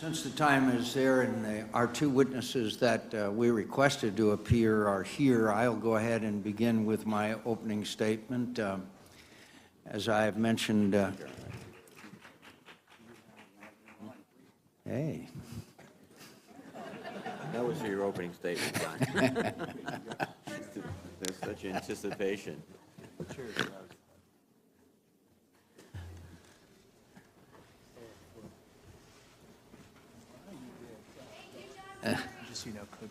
Since the time is there and our two witnesses that we requested to appear are here, I'll go ahead and begin with my opening statement. As I have mentioned, hey. That was your opening statement, John. There's such anticipation. Just so you know, code pink.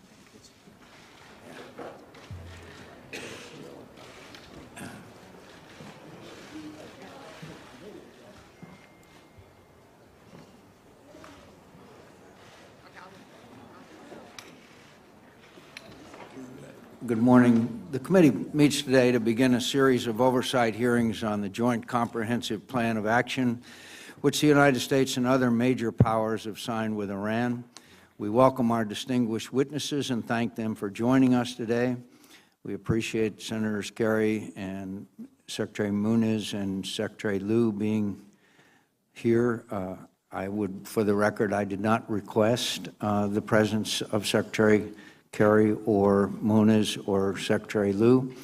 Good morning. The committee meets today to begin a series of oversight hearings on the Joint Comprehensive Plan of Action, which the United States and other major powers have signed with Iran. We welcome our distinguished witnesses and thank them for joining us today. We appreciate Senators Kerry and Secretary Moniz and Secretary Liu being here. For the record, I did not request the presence of Secretary Kerry or Moniz or Secretary Liu.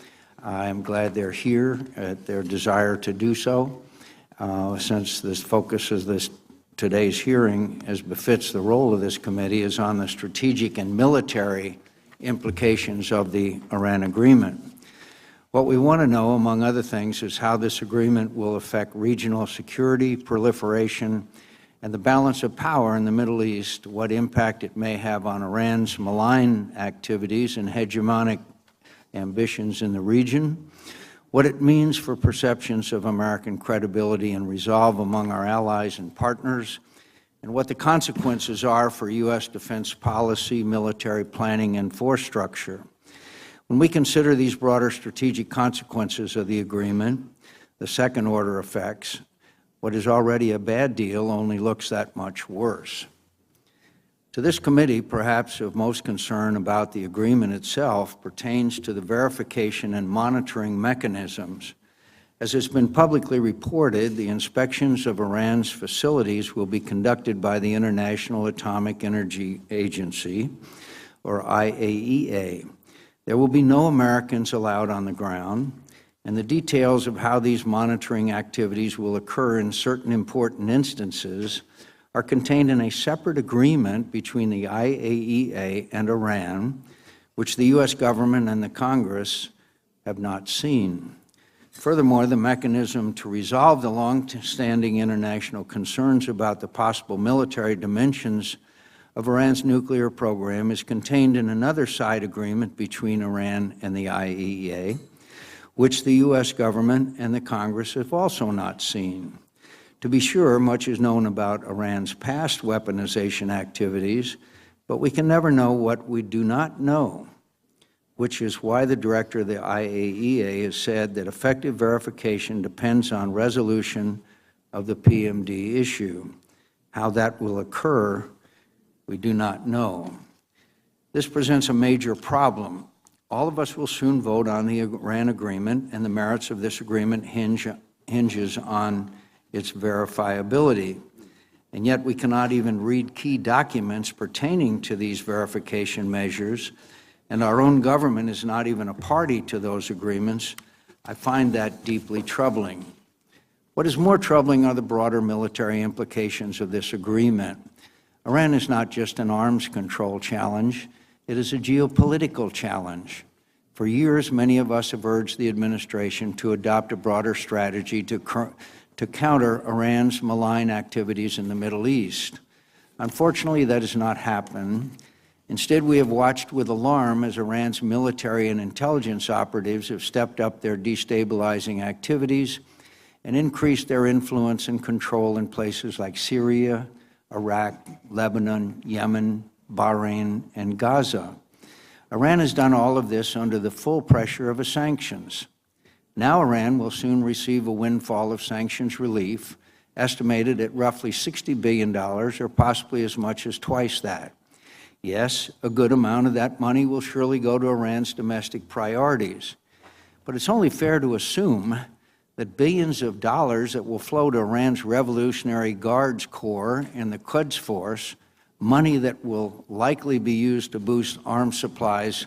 I am glad they're here at their desire to do so, since this focus of today's hearing, as befits the role of this committee, is on the strategic and military implications of the Iran agreement. What we want to know, among other things, is how this agreement will affect regional security, proliferation, and the balance of power in the Middle East, what impact it may have on Iran's malign activities and hegemonic ambitions in the region, what it means for perceptions of American credibility and resolve among our allies and partners, and what the consequences are for U.S. defense policy, military planning, and force structure. When we consider these broader strategic consequences of the agreement, the second-order effects, what is already a bad deal only looks that much worse. To this committee, perhaps of most concern about the agreement itself pertains to the verification and monitoring mechanisms. As has been publicly reported, the inspections of Iran's facilities will be conducted by the International Atomic Energy Agency, or IAEA. There will be no Americans allowed on the ground, and the details of how these monitoring activities will occur in certain important instances are contained in a separate agreement between the IAEA and Iran, which the U.S. government and the Congress have not seen. Furthermore, the mechanism to resolve the long-standing international concerns about the possible military dimensions of Iran's nuclear program is contained in another side agreement between Iran and the IAEA, which the U.S. government and the Congress have also not seen. To be sure, much is known about Iran's past weaponization activities, but we can never know what we do not know, which is why the director of the IAEA has said that effective verification depends on resolution of the PMD issue. How that will occur, we do not know. This presents a major problem. All of us will soon vote on the Iran agreement, and the merits of this agreement hinges on its verifiability. And yet we cannot even read key documents pertaining to these verification measures, and our own government is not even a party to those agreements. I find that deeply troubling. What is more troubling are the broader military implications of this agreement. Iran is not just an arms control challenge, it is a geopolitical challenge. For years, many of us have urged the administration to adopt a broader strategy to counter Iran's malign activities in the Middle East. Unfortunately, that has not happened. Instead, we have watched with alarm as Iran's military and intelligence operatives have stepped up their destabilizing activities and increased their influence and control in places like Syria, Iraq, Lebanon, Yemen, Bahrain, and Gaza. Iran has done all of this under the full pressure of sanctions. Now Iran will soon receive a windfall of sanctions relief, estimated at roughly $60 billion, or possibly as much as twice that. Yes, a good amount of that money will surely go to Iran's domestic priorities. But it's only fair to assume that billions of dollars that will flow to Iran's Revolutionary Guards Corps and the Quds Force money that will likely be used to boost arms supplies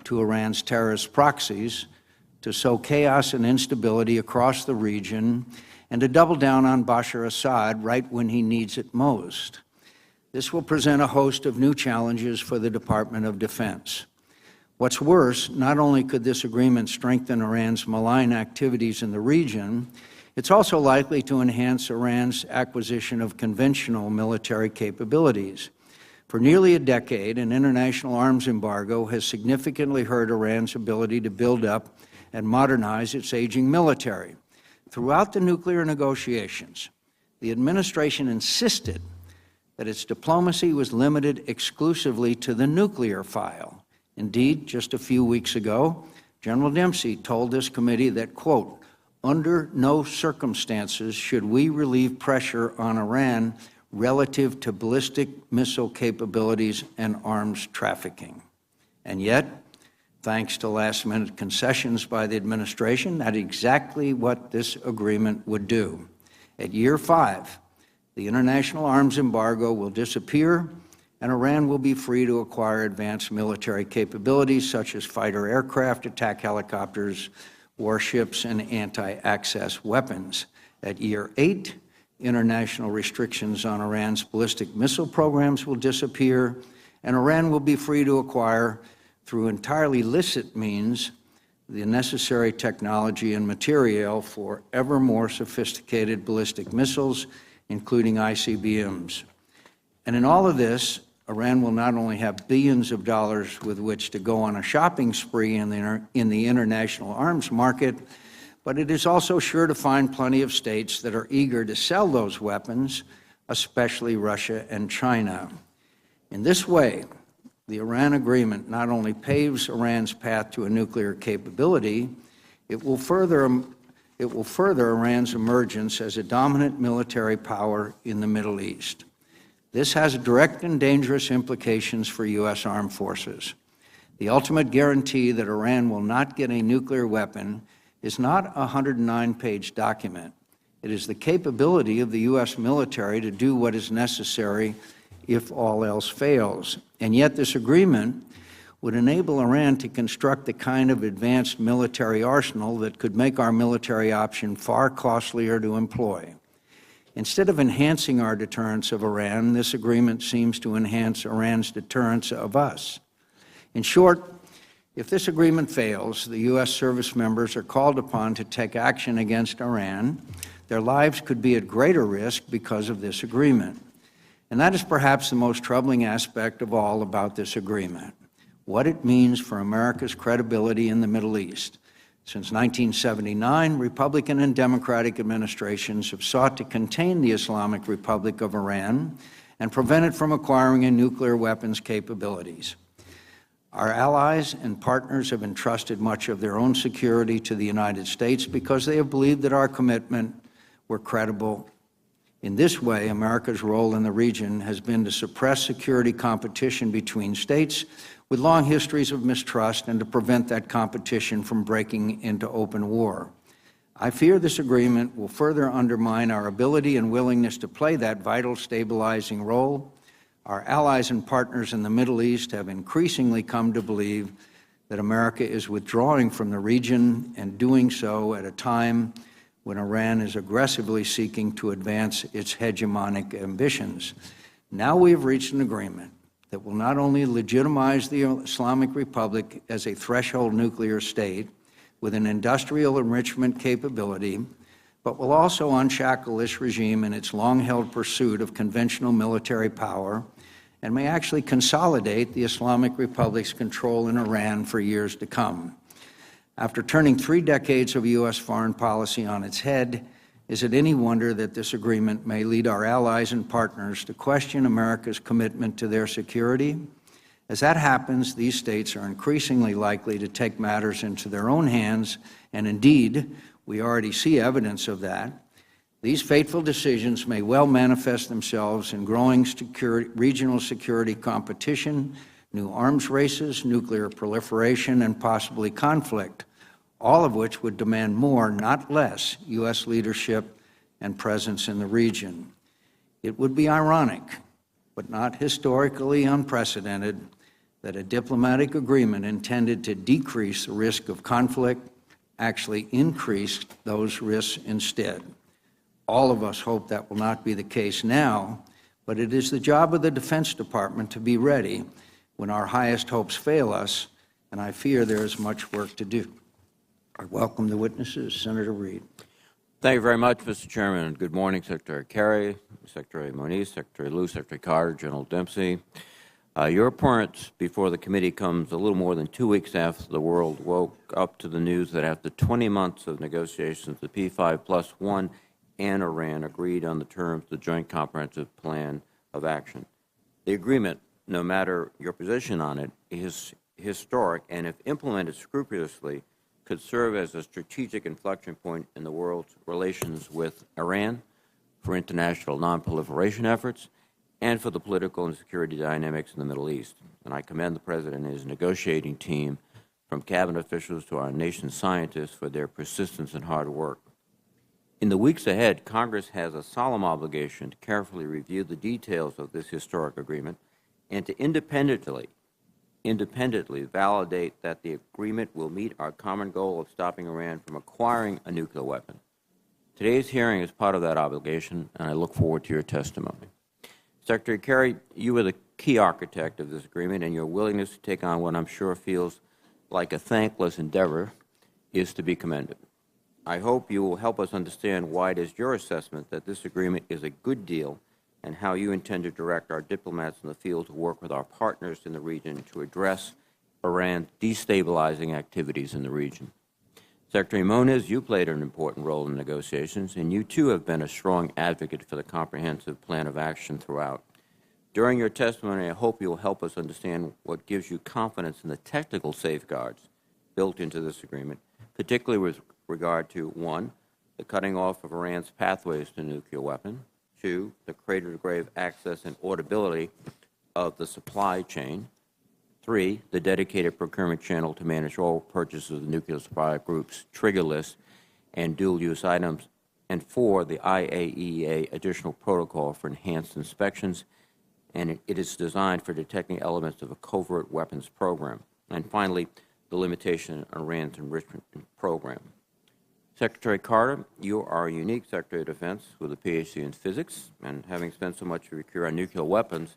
to Iran's terrorist proxies, to sow chaos and instability across the region, and to double down on Bashar Assad right when he needs it most. This will present a host of new challenges for the Department of Defense. What's worse, not only could this agreement strengthen Iran's malign activities in the region, it's also likely to enhance Iran's acquisition of conventional military capabilities. For nearly a decade, an international arms embargo has significantly hurt Iran's ability to build up and modernize its aging military. Throughout the nuclear negotiations, the administration insisted that its diplomacy was limited exclusively to the nuclear file. Indeed, just a few weeks ago, General Dempsey told this committee that, quote, under no circumstances should we relieve pressure on Iran relative to ballistic missile capabilities and arms trafficking. And yet, thanks to last-minute concessions by the administration, that's exactly what this agreement would do. At year 5, the international arms embargo will disappear, and Iran will be free to acquire advanced military capabilities such as fighter aircraft, attack helicopters, warships, and anti-access weapons. At year 8, international restrictions on Iran's ballistic missile programs will disappear, and Iran will be free to acquire, through entirely licit means, the necessary technology and material for ever more sophisticated ballistic missiles, including ICBMs. And in all of this, Iran will not only have billions of dollars with which to go on a shopping spree in the international arms market, but it is also sure to find plenty of states that are eager to sell those weapons, especially Russia and China. In this way, the Iran agreement not only paves Iran's path to a nuclear capability, it will further Iran's emergence as a dominant military power in the Middle East. This has direct and dangerous implications for U.S. armed forces. The ultimate guarantee that Iran will not get a nuclear weapon is not a 109-page document. It is the capability of the U.S. military to do what is necessary if all else fails. And yet this agreement would enable Iran to construct the kind of advanced military arsenal that could make our military option far costlier to employ. Instead of enhancing our deterrence of Iran, this agreement seems to enhance Iran's deterrence of us. In short, if this agreement fails, the U.S. service members are called upon to take action against Iran. Their lives could be at greater risk because of this agreement. And that is perhaps the most troubling aspect of all about this agreement, what it means for America's credibility in the Middle East. Since 1979, Republican and Democratic administrations have sought to contain the Islamic Republic of Iran and prevent it from acquiring nuclear weapons capabilities. Our allies and partners have entrusted much of their own security to the United States because they have believed that our commitment were credible. In this way, America's role in the region has been to suppress security competition between states with long histories of mistrust and to prevent that competition from breaking into open war. I fear this agreement will further undermine our ability and willingness to play that vital stabilizing role. Our allies and partners in the Middle East have increasingly come to believe that America is withdrawing from the region and doing so at a time when Iran is aggressively seeking to advance its hegemonic ambitions. Now we have reached an agreement that will not only legitimize the Islamic Republic as a threshold nuclear state with an industrial enrichment capability, but will also unshackle this regime in its long-held pursuit of conventional military power and may actually consolidate the Islamic Republic's control in Iran for years to come. After turning 3 decades of U.S. foreign policy on its head, is it any wonder that this agreement may lead our allies and partners to question America's commitment to their security? As that happens, these states are increasingly likely to take matters into their own hands, and indeed, we already see evidence of that. These fateful decisions may well manifest themselves in growing regional security competition, new arms races, nuclear proliferation, and possibly conflict, all of which would demand more, not less, U.S. leadership and presence in the region. It would be ironic but not historically unprecedented, that a diplomatic agreement intended to decrease the risk of conflict actually increased those risks instead. All of us hope that will not be the case now, but it is the job of the Defense Department to be ready when our highest hopes fail us, and I fear there is much work to do. I welcome the witnesses. Senator Reid. Thank you very much, Mr. Chairman. Good morning, Secretary Kerry, Secretary Moniz, Secretary Lew, Secretary Carter, General Dempsey. Your appearance before the committee comes a little more than 2 weeks after the world woke up to the news that after 20 months of negotiations, the P5+1 and Iran agreed on the terms of the Joint Comprehensive Plan of Action. The agreement, no matter your position on it, is historic and, if implemented scrupulously, could serve as a strategic inflection point in the world's relations with Iran, for international nonproliferation efforts, and for the political and security dynamics in the Middle East. And I commend the President and his negotiating team, from cabinet officials to our nation's scientists, for their persistence and hard work. In the weeks ahead, Congress has a solemn obligation to carefully review the details of this historic agreement and to independently validate that the agreement will meet our common goal of stopping Iran from acquiring a nuclear weapon. Today's hearing is part of that obligation, and I look forward to your testimony. Secretary Kerry, you were the key architect of this agreement, and your willingness to take on what I'm sure feels like a thankless endeavor is to be commended. I hope you will help us understand why it is your assessment that this agreement is a good deal, and how you intend to direct our diplomats in the field to work with our partners in the region to address Iran's destabilizing activities in the region. Secretary Moniz, you played an important role in negotiations, and you too have been a strong advocate for the comprehensive plan of action throughout. During your testimony, I hope you will help us understand what gives you confidence in the technical safeguards built into this agreement, particularly with regard to, 1, the cutting off of Iran's pathways to nuclear weapon, 2, the cradle-to-grave access and auditability of the supply chain, 3, the dedicated procurement channel to manage all purchases of the nuclear supply group's trigger list and dual-use items, and 4, the IAEA additional protocol for enhanced inspections, and it is designed for detecting elements of a covert weapons program, and finally, the limitation on Iran's enrichment program. Secretary Carter, you are a unique Secretary of Defense with a PhD in physics, and having spent so much to procure on nuclear weapons,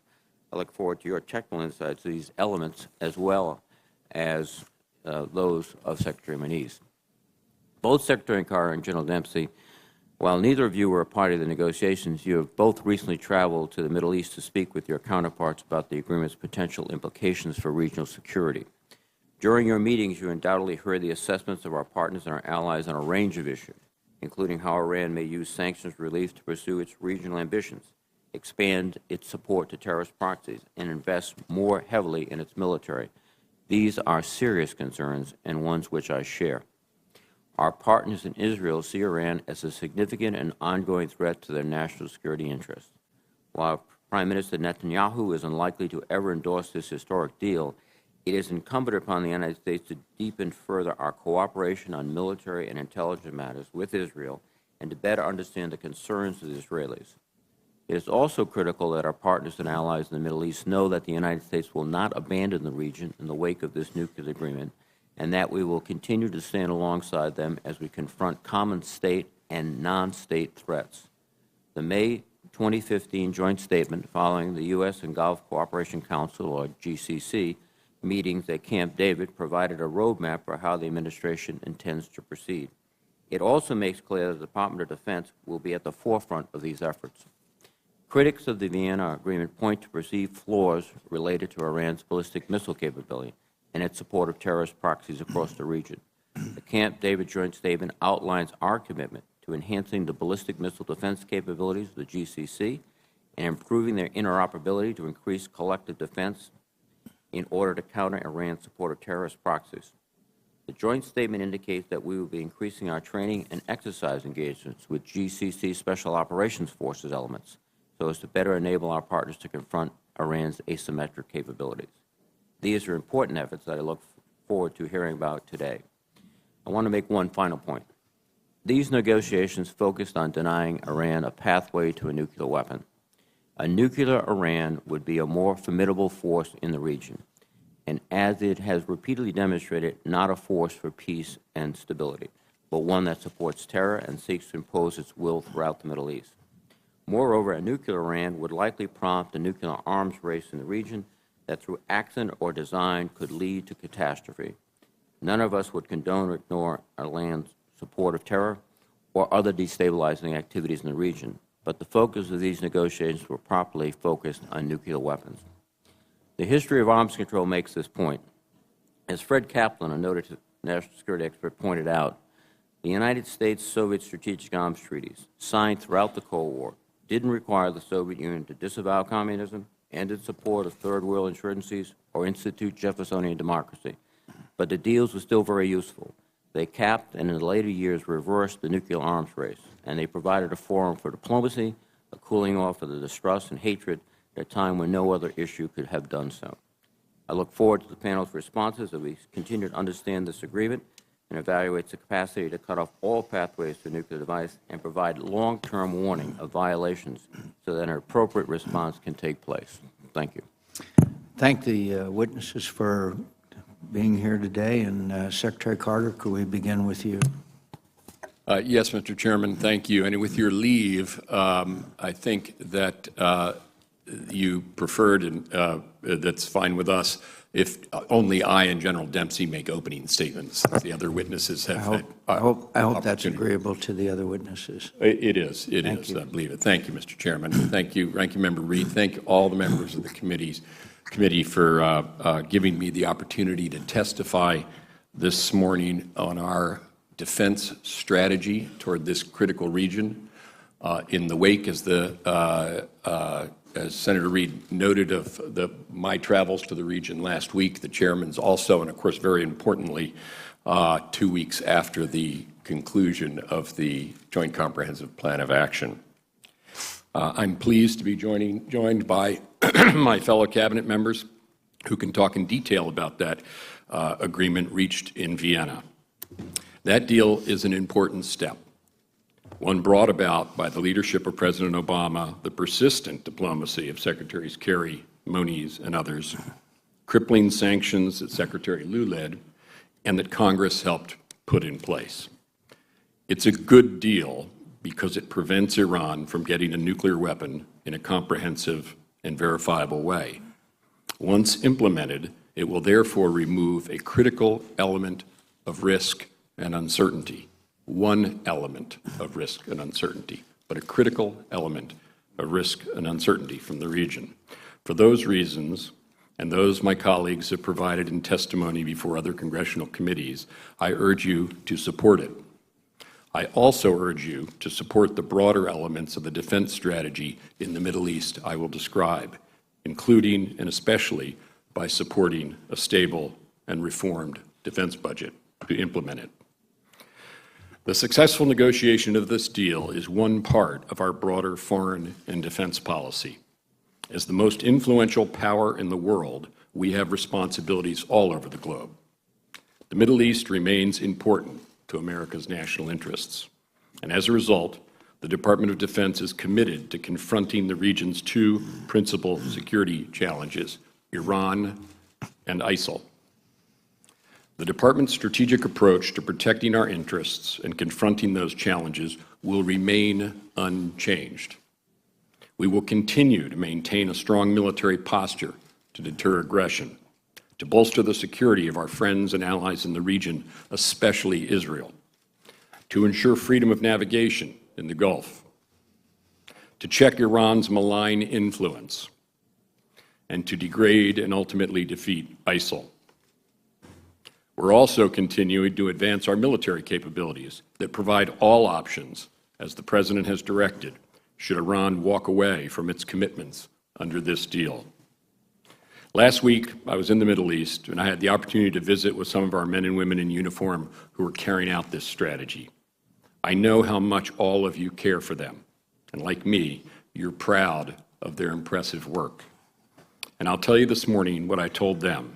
I look forward to your technical insights to these elements as well as those of Secretary Moniz. Both Secretary Carter and General Dempsey, while neither of you were a part of the negotiations, you have both recently traveled to the Middle East to speak with your counterparts about the agreement's potential implications for regional security. During your meetings, you undoubtedly heard the assessments of our partners and our allies on a range of issues, including how Iran may use sanctions relief to pursue its regional ambitions, expand its support to terrorist proxies, and invest more heavily in its military. These are serious concerns and ones which I share. Our partners in Israel see Iran as a significant and ongoing threat to their national security interests. While Prime Minister Netanyahu is unlikely to ever endorse this historic deal, it is incumbent upon the United States to deepen further our cooperation on military and intelligence matters with Israel and to better understand the concerns of the Israelis. It is also critical that our partners and allies in the Middle East know that the United States will not abandon the region in the wake of this nuclear agreement, and that we will continue to stand alongside them as we confront common state and non-state threats. The May 2015 joint statement following the U.S. and Gulf Cooperation Council, or GCC, meetings at Camp David provided a roadmap for how the administration intends to proceed. It also makes clear that the Department of Defense will be at the forefront of these efforts. Critics of the Vienna Agreement point to perceived flaws related to Iran's ballistic missile capability and its support of terrorist proxies across the region. The Camp David joint statement outlines our commitment to enhancing the ballistic missile defense capabilities of the GCC and improving their interoperability to increase collective defense in order to counter Iran's support of terrorist proxies. The joint statement indicates that we will be increasing our training and exercise engagements with GCC Special Operations Forces elements so as to better enable our partners to confront Iran's asymmetric capabilities. These are important efforts that I look forward to hearing about today. I want to make one final point. These negotiations focused on denying Iran a pathway to a nuclear weapon. A nuclear Iran would be a more formidable force in the region, and as it has repeatedly demonstrated, not a force for peace and stability, but one that supports terror and seeks to impose its will throughout the Middle East. Moreover, a nuclear Iran would likely prompt a nuclear arms race in the region that through accident or design could lead to catastrophe. None of us would condone or ignore Iran's support of terror or other destabilizing activities in the region, but the focus of these negotiations were properly focused on nuclear weapons. The history of arms control makes this point. As Fred Kaplan, a noted national security expert, pointed out, the United States-Soviet strategic arms treaties, signed throughout the Cold War, didn't require the Soviet Union to disavow communism, end its support of third world insurgencies, or institute Jeffersonian democracy. But the deals were still very useful. They capped and in the later years reversed the nuclear arms race, and they provided a forum for diplomacy, a cooling off of the distrust and hatred at a time when no other issue could have done so. I look forward to the panel's responses as we continue to understand this agreement and evaluate the capacity to cut off all pathways to a nuclear device and provide long-term warning of violations so that an appropriate response can take place. Thank you. Thank the witnesses for being here today. And Secretary Carter, could we begin with you? Yes, Mr. Chairman, thank you. And with your leave, I think that you preferred, and that's fine with us, if only I and General Dempsey make opening statements. The other witnesses have I hope that's agreeable to the other witnesses. It is. Thank you. I believe it. Thank you, Mr. Chairman. Thank you, Ranking Member Reed. Thank all the members of the committee for giving me the opportunity to testify this morning on our defense strategy toward this critical region. In the wake, as Senator Reed noted, of my travels to the region last week, the chairman's also, and of course, very importantly, 2 weeks after the conclusion of the Joint Comprehensive Plan of Action. I'm pleased to be joined by my fellow cabinet members who can talk in detail about that agreement reached in Vienna. That deal is an important step, one brought about by the leadership of President Obama, the persistent diplomacy of Secretaries Kerry, Moniz, and others, crippling sanctions that Secretary Liu led, and that Congress helped put in place. It's a good deal because it prevents Iran from getting a nuclear weapon in a comprehensive and verifiable way. Once implemented, it will therefore remove a critical element of risk and uncertainty. One element of risk and uncertainty, but a critical element of risk and uncertainty from the region. For those reasons, and those my colleagues have provided in testimony before other congressional committees, I urge you to support it. I also urge you to support the broader elements of the defense strategy in the Middle East I will describe, including and especially by supporting a stable and reformed defense budget to implement it. The successful negotiation of this deal is one part of our broader foreign and defense policy. As the most influential power in the world, we have responsibilities all over the globe. The Middle East remains important to America's national interests, and as a result, the Department of Defense is committed to confronting the region's two principal security challenges, Iran and ISIL. The Department's strategic approach to protecting our interests and confronting those challenges will remain unchanged. We will continue to maintain a strong military posture to deter aggression, to bolster the security of our friends and allies in the region, especially Israel, to ensure freedom of navigation in the Gulf, to check Iran's malign influence, and to degrade and ultimately defeat ISIL. We're also continuing to advance our military capabilities that provide all options, as the President has directed, should Iran walk away from its commitments under this deal. Last week, I was in the Middle East, and I had the opportunity to visit with some of our men and women in uniform who are carrying out this strategy. I know how much all of you care for them, and like me, you're proud of their impressive work. And I'll tell you this morning what I told them.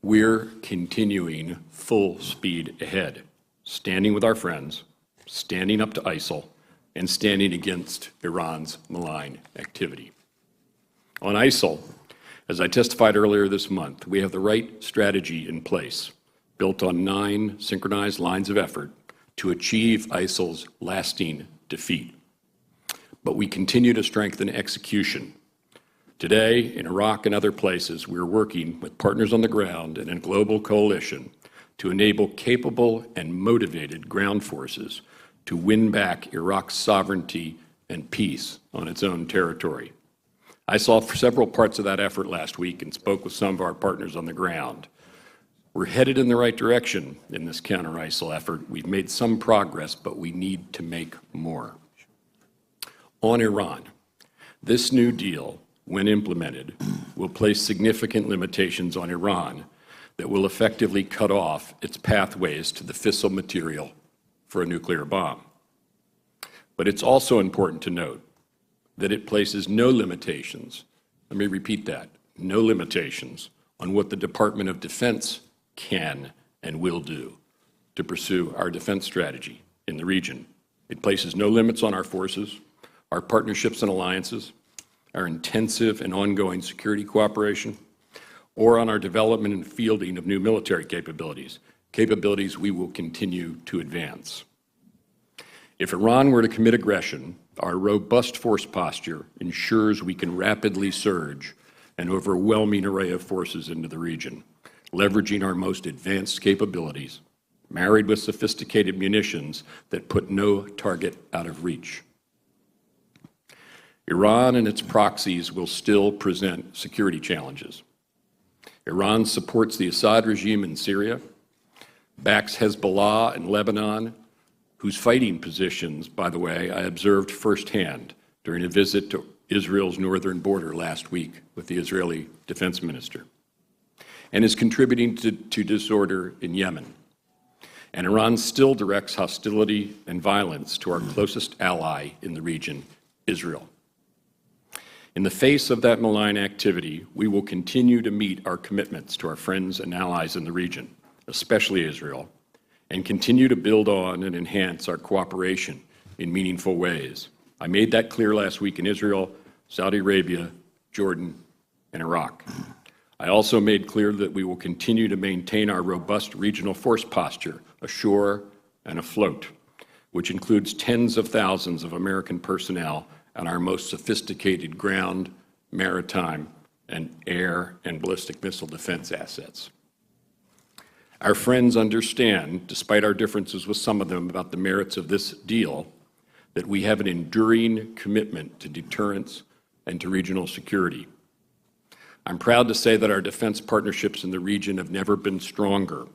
We're continuing full speed ahead, standing with our friends, standing up to ISIL, and standing against Iran's malign activity. On ISIL, as I testified earlier this month, we have the right strategy in place, built on 9 synchronized lines of effort to achieve ISIL's lasting defeat. But we continue to strengthen execution. Today, in Iraq and other places, we are working with partners on the ground and a global coalition to enable capable and motivated ground forces to win back Iraq's sovereignty and peace on its own territory. I saw several parts of that effort last week and spoke with some of our partners on the ground. We're headed in the right direction in this counter-ISIL effort. We've made some progress, but we need to make more. On Iran, this new deal, when implemented, will place significant limitations on Iran that will effectively cut off its pathways to the fissile material for a nuclear bomb. But it's also important to note that it places no limitations, let me repeat that, no limitations on what the Department of Defense can and will do to pursue our defense strategy in the region. It places no limits on our forces, our partnerships and alliances, our intensive and ongoing security cooperation, or on our development and fielding of new military capabilities, capabilities we will continue to advance. If Iran were to commit aggression, our robust force posture ensures we can rapidly surge an overwhelming array of forces into the region, leveraging our most advanced capabilities, married with sophisticated munitions that put no target out of reach. Iran and its proxies will still present security challenges. Iran supports the Assad regime in Syria, backs Hezbollah in Lebanon, whose fighting positions, by the way, I observed firsthand during a visit to Israel's northern border last week with the Israeli defense minister, and is contributing to disorder in Yemen. And Iran still directs hostility and violence to our closest ally in the region, Israel. In the face of that malign activity, we will continue to meet our commitments to our friends and allies in the region, especially Israel, and continue to build on and enhance our cooperation in meaningful ways. I made that clear last week in Israel, Saudi Arabia, Jordan, and Iraq. I also made clear that we will continue to maintain our robust regional force posture, ashore and afloat, which includes tens of thousands of American personnel and our most sophisticated ground, maritime, and air and ballistic missile defense assets. Our friends understand, despite our differences with some of them about the merits of this deal, that we have an enduring commitment to deterrence and to regional security. I'm proud to say that our defense partnerships in the region have never been stronger.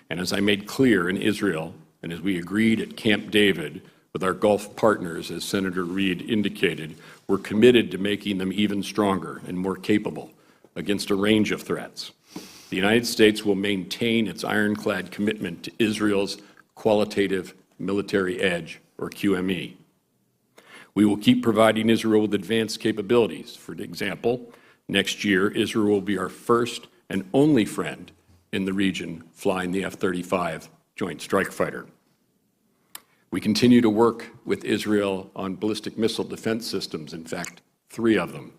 And as I made clear in Israel, and as we agreed at Camp David with our Gulf partners, as Senator Reid indicated, we're committed to making them even stronger and more capable against a range of threats. The United States will maintain its ironclad commitment to Israel's qualitative military edge, or QME. We will keep providing Israel with advanced capabilities. For example, next year, Israel will be our first and only friend in the region flying the F-35 Joint Strike Fighter. We continue to work with Israel on ballistic missile defense systems, in fact, 3 of them,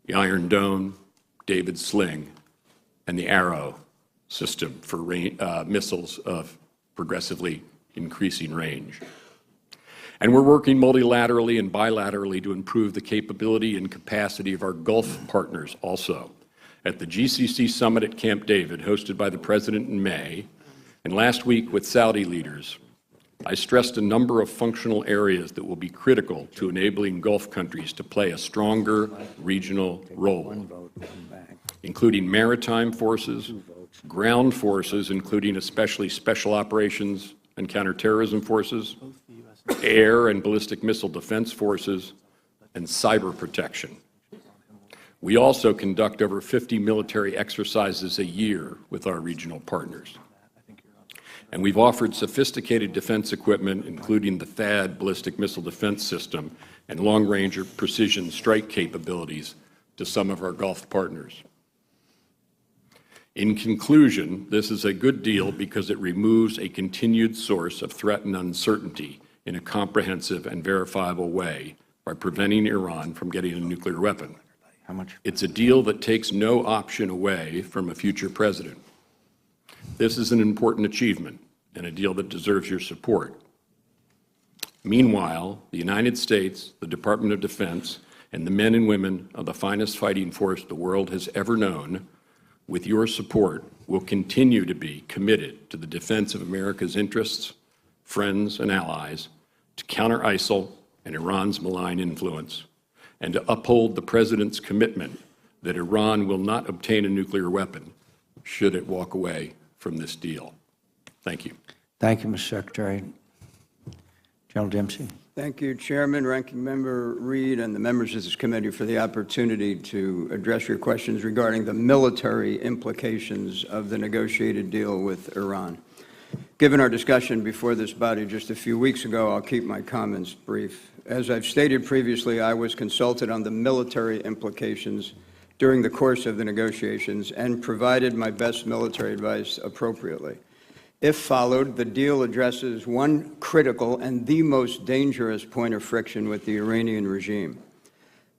the Iron Dome, David Sling, and the Arrow system for missiles of progressively increasing range. And we're working multilaterally and bilaterally to improve the capability and capacity of our Gulf partners also. At the GCC summit at Camp David, hosted by the President in May, and last week with Saudi leaders, I stressed a number of functional areas that will be critical to enabling Gulf countries to play a stronger regional role, including maritime forces, ground forces, including especially special operations and counterterrorism forces, air and ballistic missile defense forces, and cyber protection. We also conduct over 50 military exercises a year with our regional partners. And we've offered sophisticated defense equipment, including the THAAD ballistic missile defense system and long-range precision strike capabilities to some of our Gulf partners. In conclusion, this is a good deal because it removes a continued source of threat and uncertainty in a comprehensive and verifiable way by preventing Iran from getting a nuclear weapon. How much? It's a deal that takes no option away from a future president. This is an important achievement and a deal that deserves your support. Meanwhile, the United States, the Department of Defense, and the men and women of the finest fighting force the world has ever known, with your support, will continue to be committed to the defense of America's interests, friends, and allies, to counter ISIL and Iran's malign influence, and to uphold the President's commitment that Iran will not obtain a nuclear weapon should it walk away from this deal. Thank you. Thank you, Mr. Secretary. General Dempsey. Thank you, Chairman, Ranking Member Reed, and the members of this committee for the opportunity to address your questions regarding the military implications of the negotiated deal with Iran. Given our discussion before this body just a few weeks ago, I'll keep my comments brief. As I've stated previously, I was consulted on the military implications during the course of the negotiations and provided my best military advice appropriately. If followed, the deal addresses one critical and the most dangerous point of friction with the Iranian regime.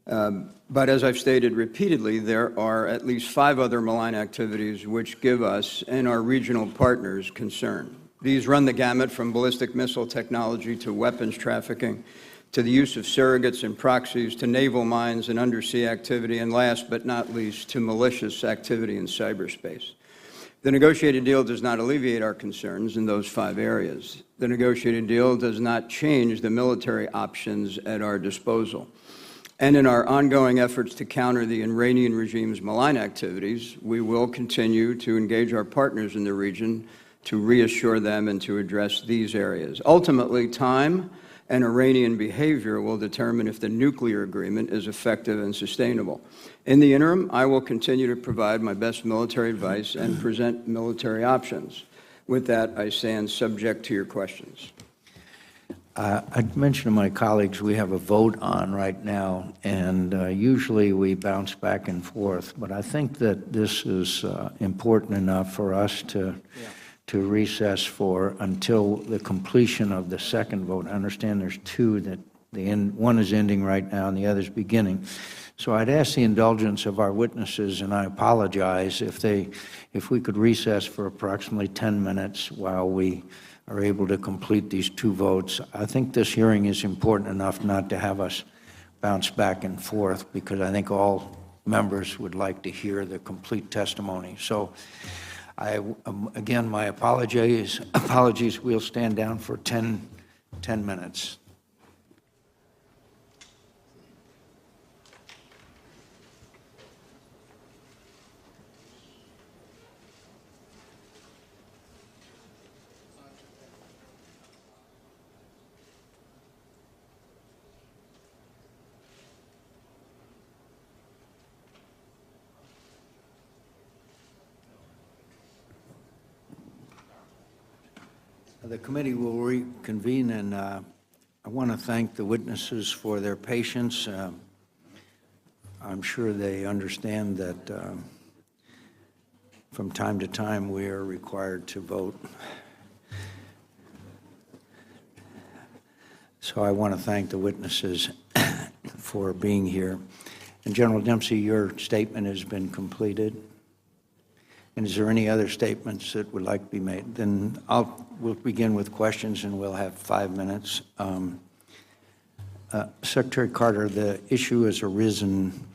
But as I've stated repeatedly, there are at least 5 other malign activities which give us and our regional partners concern. These run the gamut from ballistic missile technology to weapons trafficking, to the use of surrogates and proxies, to naval mines and undersea activity, and last but not least, to malicious activity in cyberspace. The negotiated deal does not alleviate our concerns in those 5 areas. The negotiated deal does not change the military options at our disposal. And in our ongoing efforts to counter the Iranian regime's malign activities, we will continue to engage our partners in the region to reassure them and to address these areas. Ultimately, time and Iranian behavior will determine if the nuclear agreement is effective and sustainable. In the interim, I will continue to provide my best military advice and present military options. With that, I stand subject to your questions. I'd mention to my colleagues we have a vote on right now, and usually we bounce back and forth, but I think that this is important enough for us to recess for until the completion of the second vote. I understand there's 2 that one is ending right now and the other's beginning. So I'd ask the indulgence of our witnesses, and I apologize if we could recess for approximately 10 minutes while we are able to complete these 2 votes. I think this hearing is important enough not to have us bounce back and forth, because I think all members would like to hear the complete testimony. So again, my apologies. We'll stand down for 10 minutes. The committee will reconvene, and I want to thank the witnesses for their patience. I'm sure they understand that from time to time we are required to vote. So I want to thank the witnesses for being here. And General Dempsey, your statement has been completed. And is there any other statements that would like to be made? Then we'll begin with questions, and we'll have 5 minutes. Secretary Carter, the issue has arisen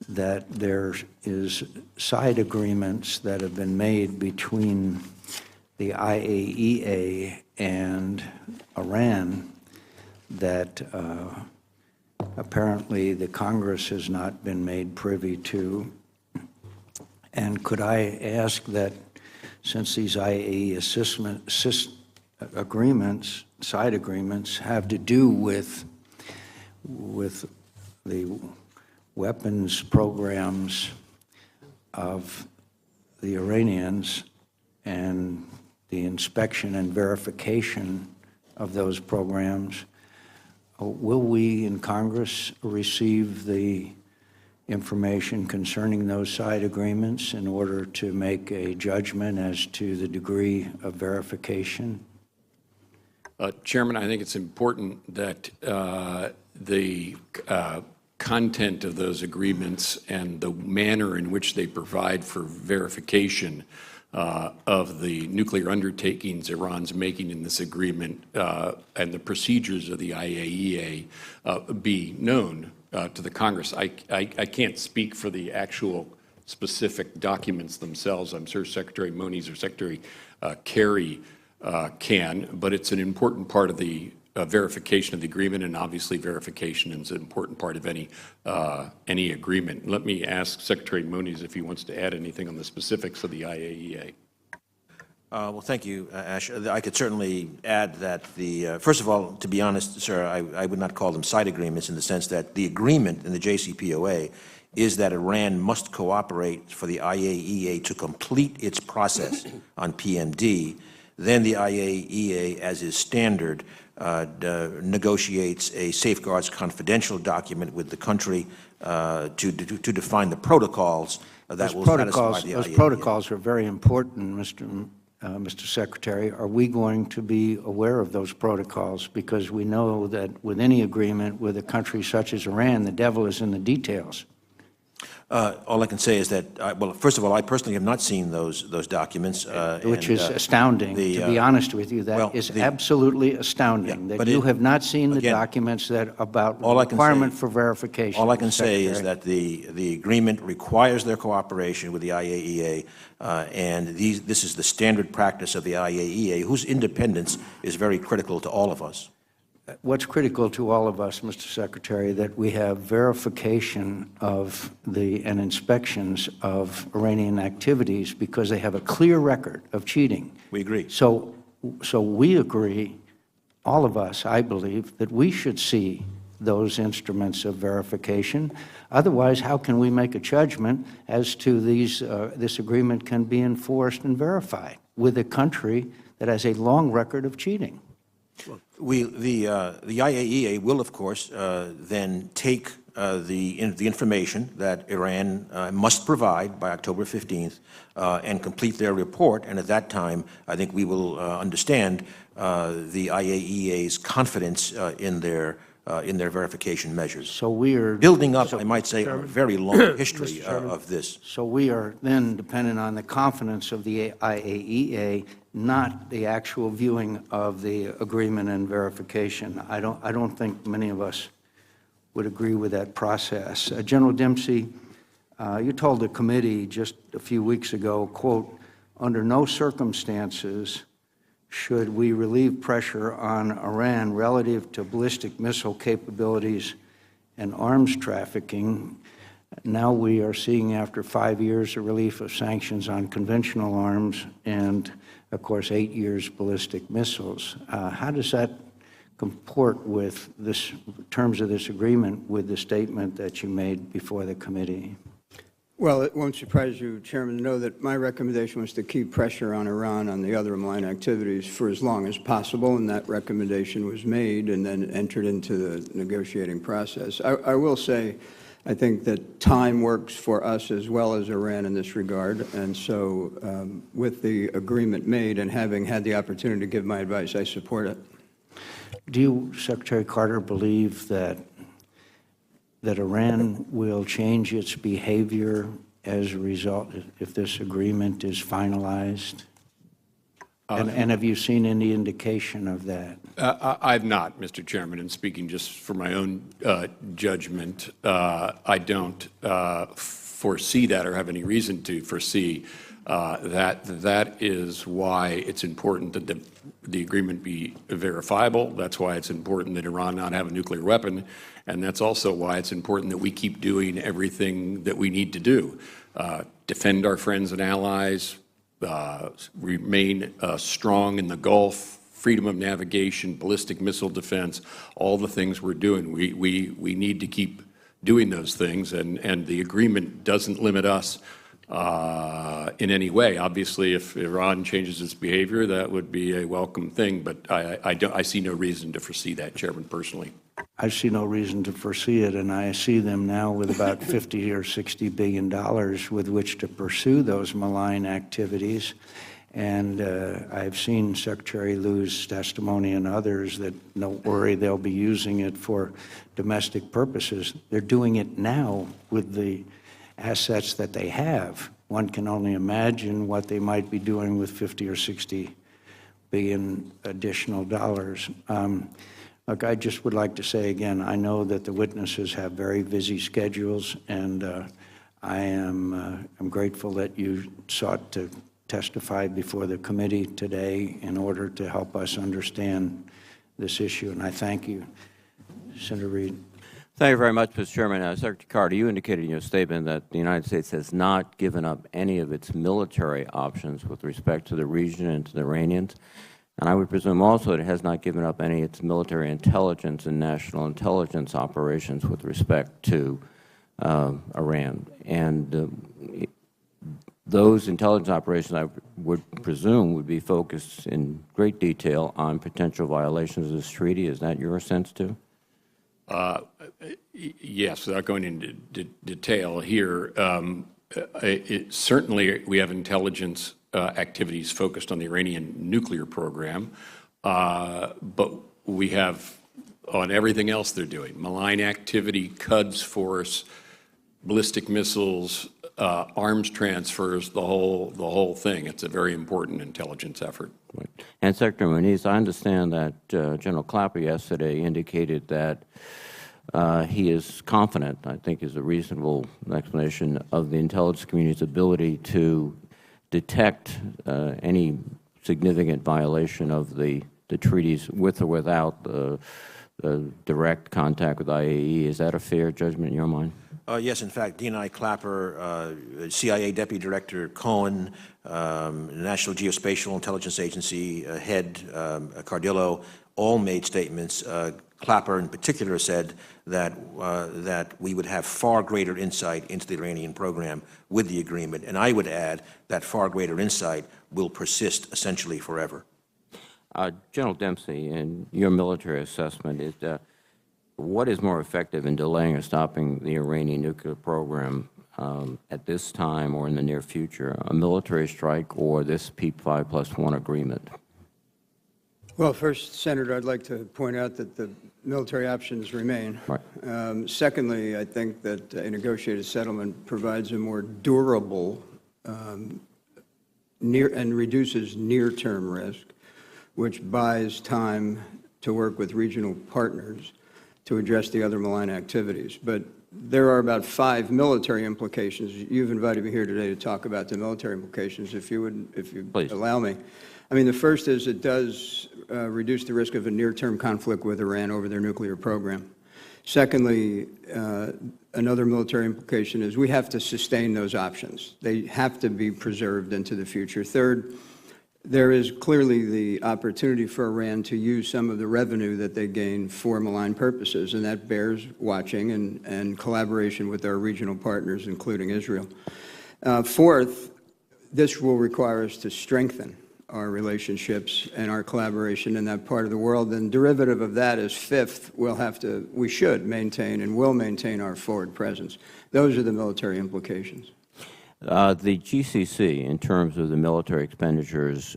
that there is side agreements that have been made between the IAEA and Iran that apparently the Congress has not been made privy to. And could I ask that, since these IAEA agreements, side agreements, have to do with the weapons programs of the Iranians and the inspection and verification of those programs, will we in Congress receive the information concerning those side agreements in order to make a judgment as to the degree of verification? Chairman, I think it's important that the content of those agreements and the manner in which they provide for verification of the nuclear undertakings Iran's making in this agreement and the procedures of the IAEA be known to the Congress. I can't speak for the actual specific documents themselves. I'm sure Secretary Moniz or Secretary Kerry can, but it's an important part of the verification of the agreement, and obviously verification is an important part of any agreement. Let me ask Secretary Moniz if he wants to add anything on the specifics of the IAEA. Well, thank you, Ash. I could certainly add that first of all, to be honest, sir, I would not call them side agreements in the sense that the agreement in the JCPOA is that Iran must cooperate for the IAEA to complete its process on PMD. Then the IAEA, as is standard, negotiates a safeguards confidential document with the country to define the protocols that will satisfy the IAEA. Those protocols are very important, Mr. Secretary. Are we going to be aware of those protocols? Because we know that with any agreement with a country such as Iran, the devil is in the details. All I can say is that, well, first of all, I personally have not seen those documents. Which is astounding, to be honest with you. That is absolutely astounding, that you have not seen the documents about the requirement for verification. All I can say is that the agreement requires their cooperation with the IAEA, and this is the standard practice of the IAEA, whose independence is very critical to all of us. What's critical to all of us, Mr. Secretary, that we have verification of and inspections of Iranian activities because they have a clear record of cheating. We agree. So we agree, all of us, I believe, that we should see those instruments of verification. Otherwise, how can we make a judgment as to this agreement can be enforced and verified with a country that has a long record of cheating? The IAEA will, of course, then take the information that Iran must provide by October 15th and complete their report. And at that time, I think we will understand the IAEA's confidence in their verification measures. So we are building up, I might say, a very long history of this. So we are then dependent on the confidence of the IAEA, not the actual viewing of the agreement and verification. I don't think many of us would agree with that process. General Dempsey, you told the committee just a few weeks ago, quote, "Under no circumstances should we relieve pressure on Iran relative to ballistic missile capabilities and arms trafficking." Now we are seeing, after 5 years, a relief of sanctions on conventional arms and, of course, 8 years ballistic missiles. How does that comport with terms of this agreement with the statement that you made before the committee? Well, it won't surprise you, Chairman, to know that my recommendation was to keep pressure on Iran on the other malign activities for as long as possible, and that recommendation was made and then entered into the negotiating process. I will say, I think that time works for us as well as Iran in this regard, and so with the agreement made and having had the opportunity to give my advice, I support it. Do you, Secretary Carter, believe that Iran will change its behavior as a result if this agreement is finalized? And have you seen any indication of that? I've not, Mr. Chairman, and speaking just for my own judgment, I don't foresee that or have any reason to foresee that. That is why it's important that the agreement be verifiable. That's why it's important that Iran not have a nuclear weapon. And that's also why it's important that we keep doing everything that we need to do. Defend our friends and allies, remain strong in the Gulf, freedom of navigation, ballistic missile defense, all the things we're doing. We need to keep doing those things, and the agreement doesn't limit us in any way. Obviously, if Iran changes its behavior, that would be a welcome thing, but I see no reason to foresee that, Chairman, personally. I see no reason to foresee it, and I see them now with about $50 or $60 billion with which to pursue those malign activities. And I've seen Secretary Liu's testimony and others that don't worry, they'll be using it for domestic purposes. They're doing it now with the assets that they have. One can only imagine what they might be doing with 50 or 60 billion additional dollars. Look, I just would like to say again, I know that the witnesses have very busy schedules, and I'm grateful that you sought to testify before the committee today in order to help us understand this issue, and I thank you. Senator Reid. Thank you very much, Mr. Chairman. Secretary Carter, you indicated in your statement that the United States has not given up any of its military options with respect to the region and to the Iranians. And I would presume also that it has not given up any of its military intelligence and national intelligence operations with respect to Iran. And those intelligence operations, I would presume, would be focused in great detail on potential violations of this treaty. Is that your sense, too? Yes, without going into detail here, certainly we have intelligence activities focused on the Iranian nuclear program, but we have on everything else they're doing: malign activity, Quds force, ballistic missiles, arms transfers, the whole thing. It's a very important intelligence effort. Right. And Secretary Moniz, I understand that General Clapper yesterday indicated that he is confident, I think is a reasonable explanation, of the intelligence community's ability to detect any significant violation of the treaties with or without the direct contact with IAE. Is that a fair judgment in your mind? Yes, in fact, DNI Clapper, CIA Deputy Director Cohen, National Geospatial Intelligence Agency head Cardillo, all made statements. Clapper in particular said that we would have far greater insight into the Iranian program with the agreement, and I would add that far greater insight will persist essentially forever. General Dempsey, in your military assessment, is what is more effective in delaying or stopping the Iranian nuclear program at this time or in the near future, a military strike or this PEEP 5+1 agreement? Well, first, Senator, I'd like to point out that the military options remain. Right. Secondly, I think that a negotiated settlement provides a more durable and reduces near-term risk, which buys time to work with regional partners to address the other malign activities. But there are about 5 military implications. You've invited me here today to talk about the military implications, if you Please. allow me. I mean, the first is it does reduce the risk of a near-term conflict with Iran over their nuclear program. Secondly, another military implication is we have to sustain those options. They have to be preserved into the future. Third, there is clearly the opportunity for Iran to use some of the revenue that they gain for malign purposes, and that bears watching and collaboration with our regional partners, including Israel. Fourth, this will require us to strengthen our relationships and our collaboration in that part of the world. And derivative of that is fifth, we should maintain and will maintain our forward presence. Those are the military implications. The GCC, in terms of the military expenditures,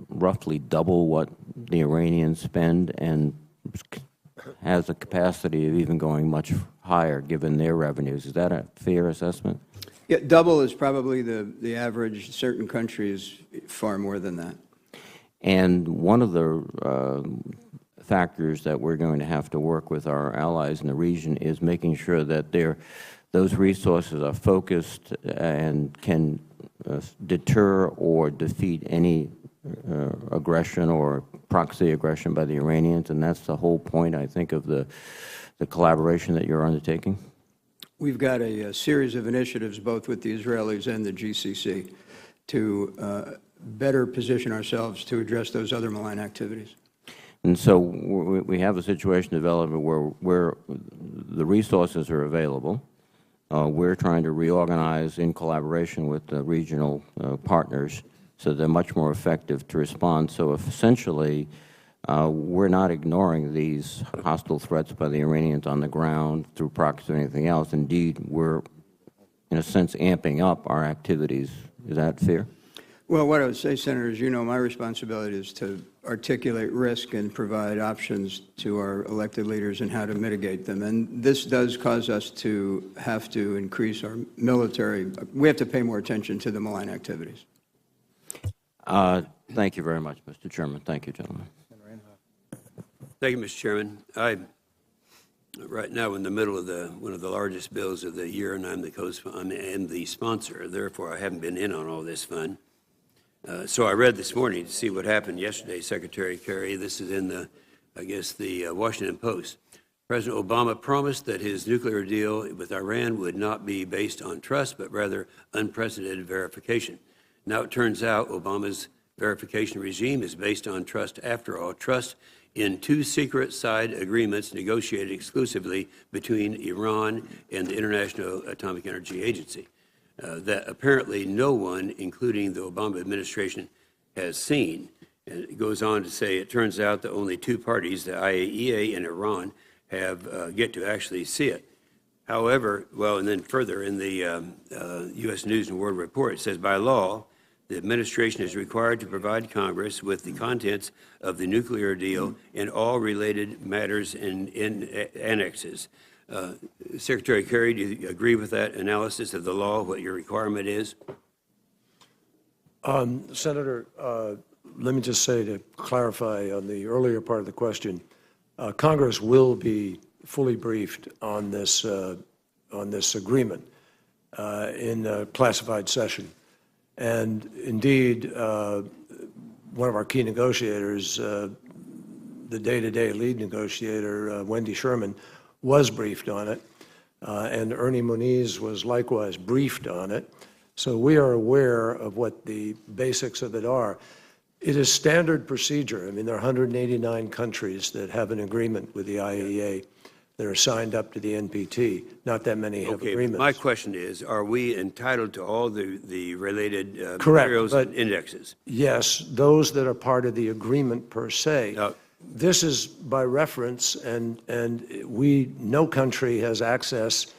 roughly double what the Iranians spend and has a capacity of even going much higher given their revenues. Is that a fair assessment? Yeah, double is probably the average. Certain countries, far more than that. And one of the factors that we're going to have to work with our allies in the region is making sure that those resources are focused and can deter or defeat any aggression or proxy aggression by the Iranians. And that's the whole point, I think, of the collaboration that you're undertaking. We've got a series of initiatives, both with the Israelis and the GCC, to better position ourselves to address those other malign activities. And so we have a situation developing where the resources are available. We're trying to reorganize in collaboration with the regional partners so they're much more effective to respond. So if essentially we're not ignoring these hostile threats by the Iranians on the ground through proxy or anything else. Indeed, we're, in a sense, amping up our activities. Is that fair? Well, what I would say, Senator, is, you know, my responsibility is to articulate risk and provide options to our elected leaders and how to mitigate them. And this does cause us to have to increase our military. We have to pay more attention to the malign activities. Thank you very much, Mr. Chairman. Thank you, gentlemen. Thank you, Mr. Chairman. I'm right now in the middle of one of the largest bills of the year, and I'm the sponsor. Therefore, I haven't been in on all this fun. So I read this morning to see what happened yesterday, Secretary Kerry. This is in the Washington Post. President Obama promised that his nuclear deal with Iran would not be based on trust, but rather unprecedented verification. Now it turns out Obama's verification regime is based on trust after all. Trust in two secret side agreements negotiated exclusively between Iran and the International Atomic Energy Agency that apparently no one, including the Obama administration, has seen. And it goes on to say it turns out that only two parties, the IAEA and Iran, have get to actually see it. However, well, and then further in the U.S. News and World Report, it says by law, the administration is required to provide Congress with the contents of the nuclear deal and all related matters and annexes. Secretary Kerry, do you agree with that analysis of the law, what your requirement is? Senator, let me just say to clarify on the earlier part of the question, Congress will be fully briefed on this agreement in a classified session. And indeed, one of our key negotiators, the day-to-day lead negotiator, Wendy Sherman, was briefed on it, and Ernie Moniz was likewise briefed on it. So we are aware of what the basics of it are. It is standard procedure. I mean, there are 189 countries that have an agreement with the IAEA that are signed up to the NPT. Not that many have agreements. My question is, are we entitled to all the related Correct, materials but and indexes? yes, those that are part of the agreement per se. This is by reference, and no country has access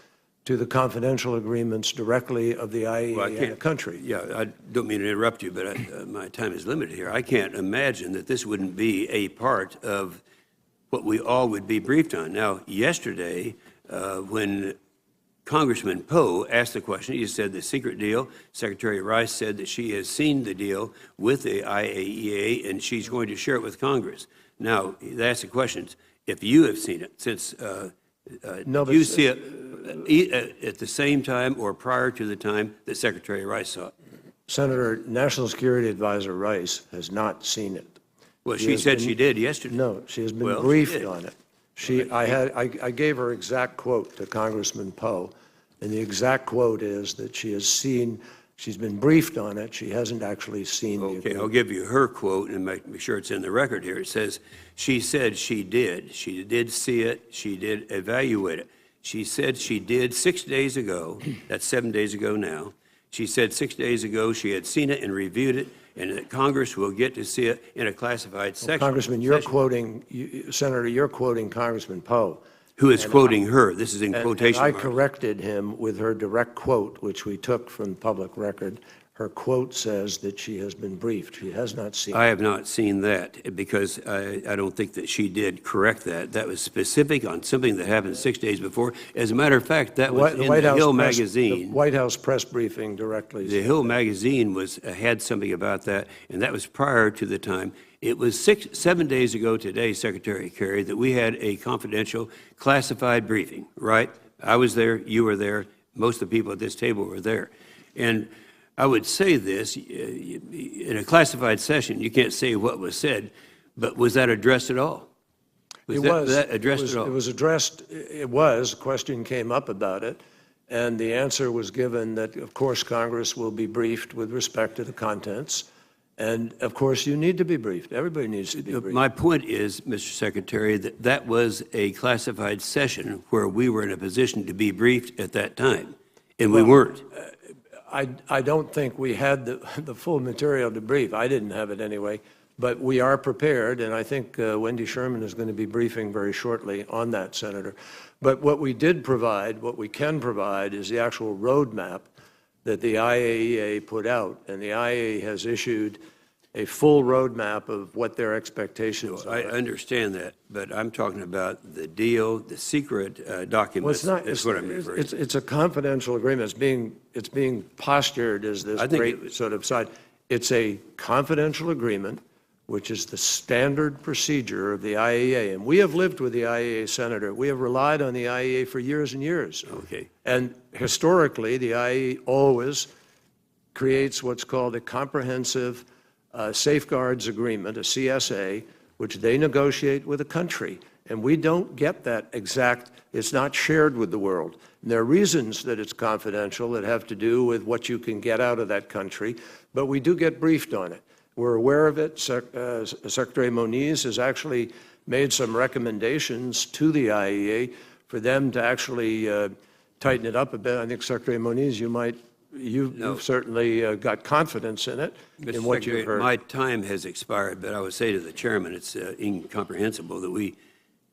to the confidential agreements directly of the IAEA and the country. Yeah, I don't mean to interrupt you, but my time is limited here. I can't imagine that this wouldn't be a part of what we all would be briefed on. Now, yesterday, when Congressman Poe asked the question, he said the secret deal. Secretary Rice said that she has seen the deal with the IAEA, and she's going to share it with Congress. Now, that's the question. If you have seen it, since No, you see it at the same time or prior to the time that Secretary Rice saw it? Senator, National Security Advisor Rice has not seen it. Well, she said she did yesterday. No, she has been Well, briefed on it. I gave her exact quote to Congressman Poe, and the exact quote is that she's been briefed on it. She hasn't actually seen the agreement. Okay, I'll give you her quote and make sure it's in the record here. It says, she said she did. She did see it. She did evaluate it. She said she did 6 days ago. That's 7 days ago now. She said 6 days ago she had seen it and reviewed it, and that Congress will get to see it in a classified section. Congressman, Senator, you're quoting Congressman Poe. Who is quoting her? This is in quotation I marks. corrected him with her direct quote, which we took from public record. Her quote says that she has been briefed. She has not seen it. I have not seen that because I don't think that she did correct that. That was specific on something that happened 6 days before. As a matter of fact, that was in the Hill magazine. The White House press briefing directly. The Hill magazine had something about that, and that was prior to the time. It was 7 days ago today, Secretary Kerry, that we had a confidential classified briefing, right? I was there, you were there, most of the people at this table were there. And I would say this, in a classified session, you can't say what was said, but was that addressed at all? Was that addressed at all? It was addressed, it was, a question came up about it, and the answer was given that, of course, Congress will be briefed with respect to the contents. And, of course, you need to be briefed. Everybody needs to be briefed. My point is, Mr. Secretary, that that was a classified session where we were in a position to be briefed at that time, and we weren't. I don't think we had the full material to brief. I didn't have it anyway. But we are prepared, and I think Wendy Sherman is going to be briefing very shortly on that, Senator. But what we did provide, what we can provide, is the actual roadmap that the IAEA put out, and the IAEA has issued a full roadmap of what their expectations are. I understand that, but I'm talking about the deal, the secret Well, documents. it's not, That's what I'm referring to. it's a confidential agreement. It's being postured as this I think it great was- sort of side. It's a confidential agreement, which is the standard procedure of the IAEA. And we have lived with the IAEA, Senator. We have relied on the IAEA for years and years. Okay. And historically, the IAEA always creates what's called a comprehensive safeguards agreement, a CSA, which they negotiate with a country. And we don't get that exact, it's not shared with the world. And there are reasons that it's confidential that have to do with what you can get out of that country, but we do get briefed on it. We're aware of it. Secretary Moniz has actually made some recommendations to the IAEA for them to actually tighten it up a bit. I think Secretary Moniz, you've certainly got confidence in it, in what you've heard. My time has expired, but I would say to the chairman, it's incomprehensible that we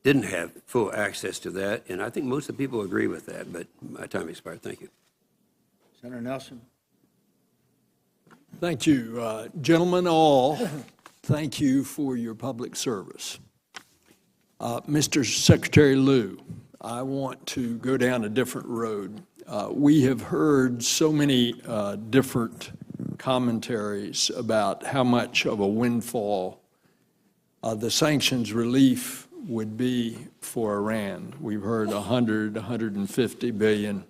didn't have full access to that, and I think most of the people agree with that, but my time expired. Thank you. Senator Nelson? Thank you. Gentlemen all, thank you for your public service. Mr. Secretary Lew, I want to go down a different road. We have heard so many different commentaries about how much of a windfall the sanctions relief would be for Iran. We've heard 100, 150 billion.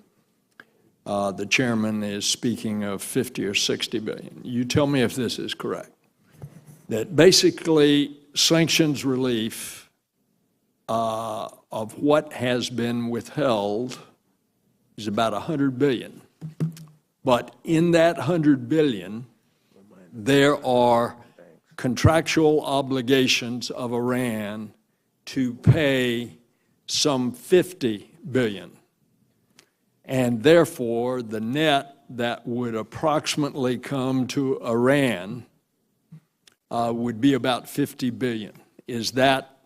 The chairman is speaking of 50 or 60 billion. You tell me if this is correct. That basically sanctions relief of what has been withheld is about 100 billion. But in that 100 billion, there are contractual obligations of Iran to pay some 50 billion. And therefore, the net that would approximately come to Iran would be about 50 billion. Is that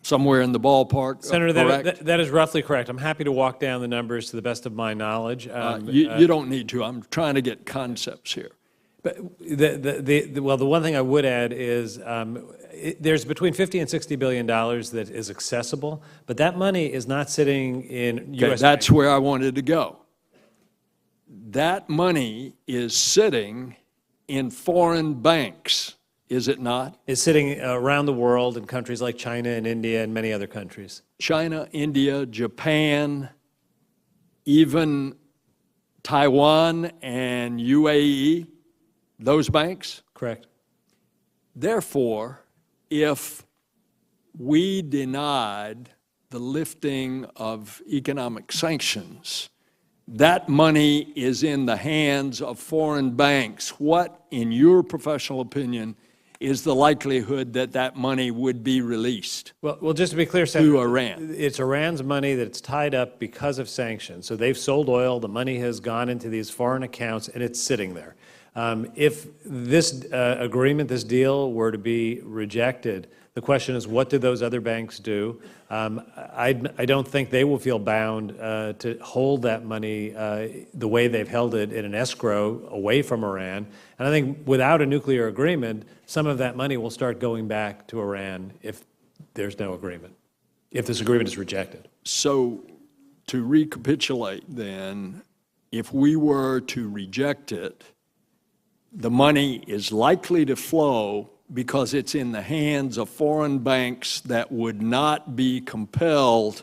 somewhere in the ballpark? Senator, correct? that is roughly correct. I'm happy to walk down the numbers to the best of my knowledge. You don't need to. I'm trying to get concepts here. But well, the one thing I would add is there's between $50 and $60 billion that is accessible, but that money is not sitting in U.S. That's banks. where I wanted to go. That money is sitting in foreign banks, is it not? It's sitting around the world in countries like China and India and many other countries. China, India, Japan, even Taiwan and UAE, those banks? Correct. Therefore, if we denied the lifting of economic sanctions, that money is in the hands of foreign banks. What, in your professional opinion, is the likelihood that that money would be released? Well, just to be clear, Senator, to Iran? It's Iran's money that's tied up because of sanctions. So they've sold oil, the money has gone into these foreign accounts, and it's sitting there. If this agreement, this deal, were to be rejected, the question is, what do those other banks do? I don't think they will feel bound to hold that money the way they've held it in an escrow away from Iran. And I think without a nuclear agreement, some of that money will start going back to Iran if there's no agreement, if this agreement is rejected. So to recapitulate then, if we were to reject it, the money is likely to flow because it's in the hands of foreign banks that would not be compelled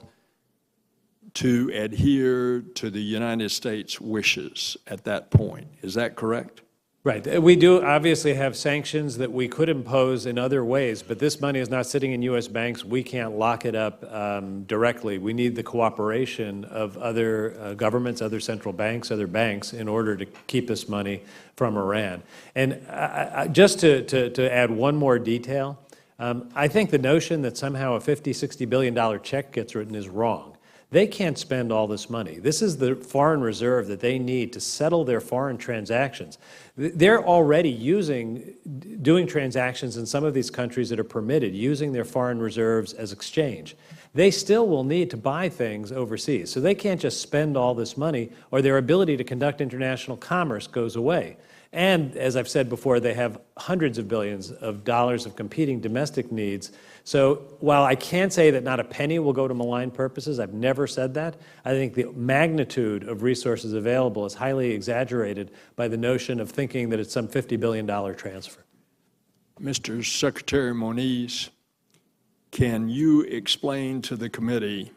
to adhere to the United States' wishes at that point. Is that correct? Right. We do obviously have sanctions that we could impose in other ways, but this money is not sitting in U.S. banks. We can't lock it up directly. We need the cooperation of other governments, other central banks, other banks in order to keep this money from Iran. And just to add one more detail, I think the notion that somehow a $50, $60 billion check gets written is wrong. They can't spend all this money. This is the foreign reserve that they need to settle their foreign transactions. They're already doing transactions in some of these countries that are permitted, using their foreign reserves as exchange. they still will need to buy things overseas. So they can't just spend all this money, or their ability to conduct international commerce goes away. And as I've said before, they have hundreds of billions of dollars of competing domestic needs. So while I can't say that not a penny will go to malign purposes, I've never said that, I think the magnitude of resources available is highly exaggerated by the notion of thinking that it's some $50 billion transfer. Mr. Secretary Moniz, can you explain to the committee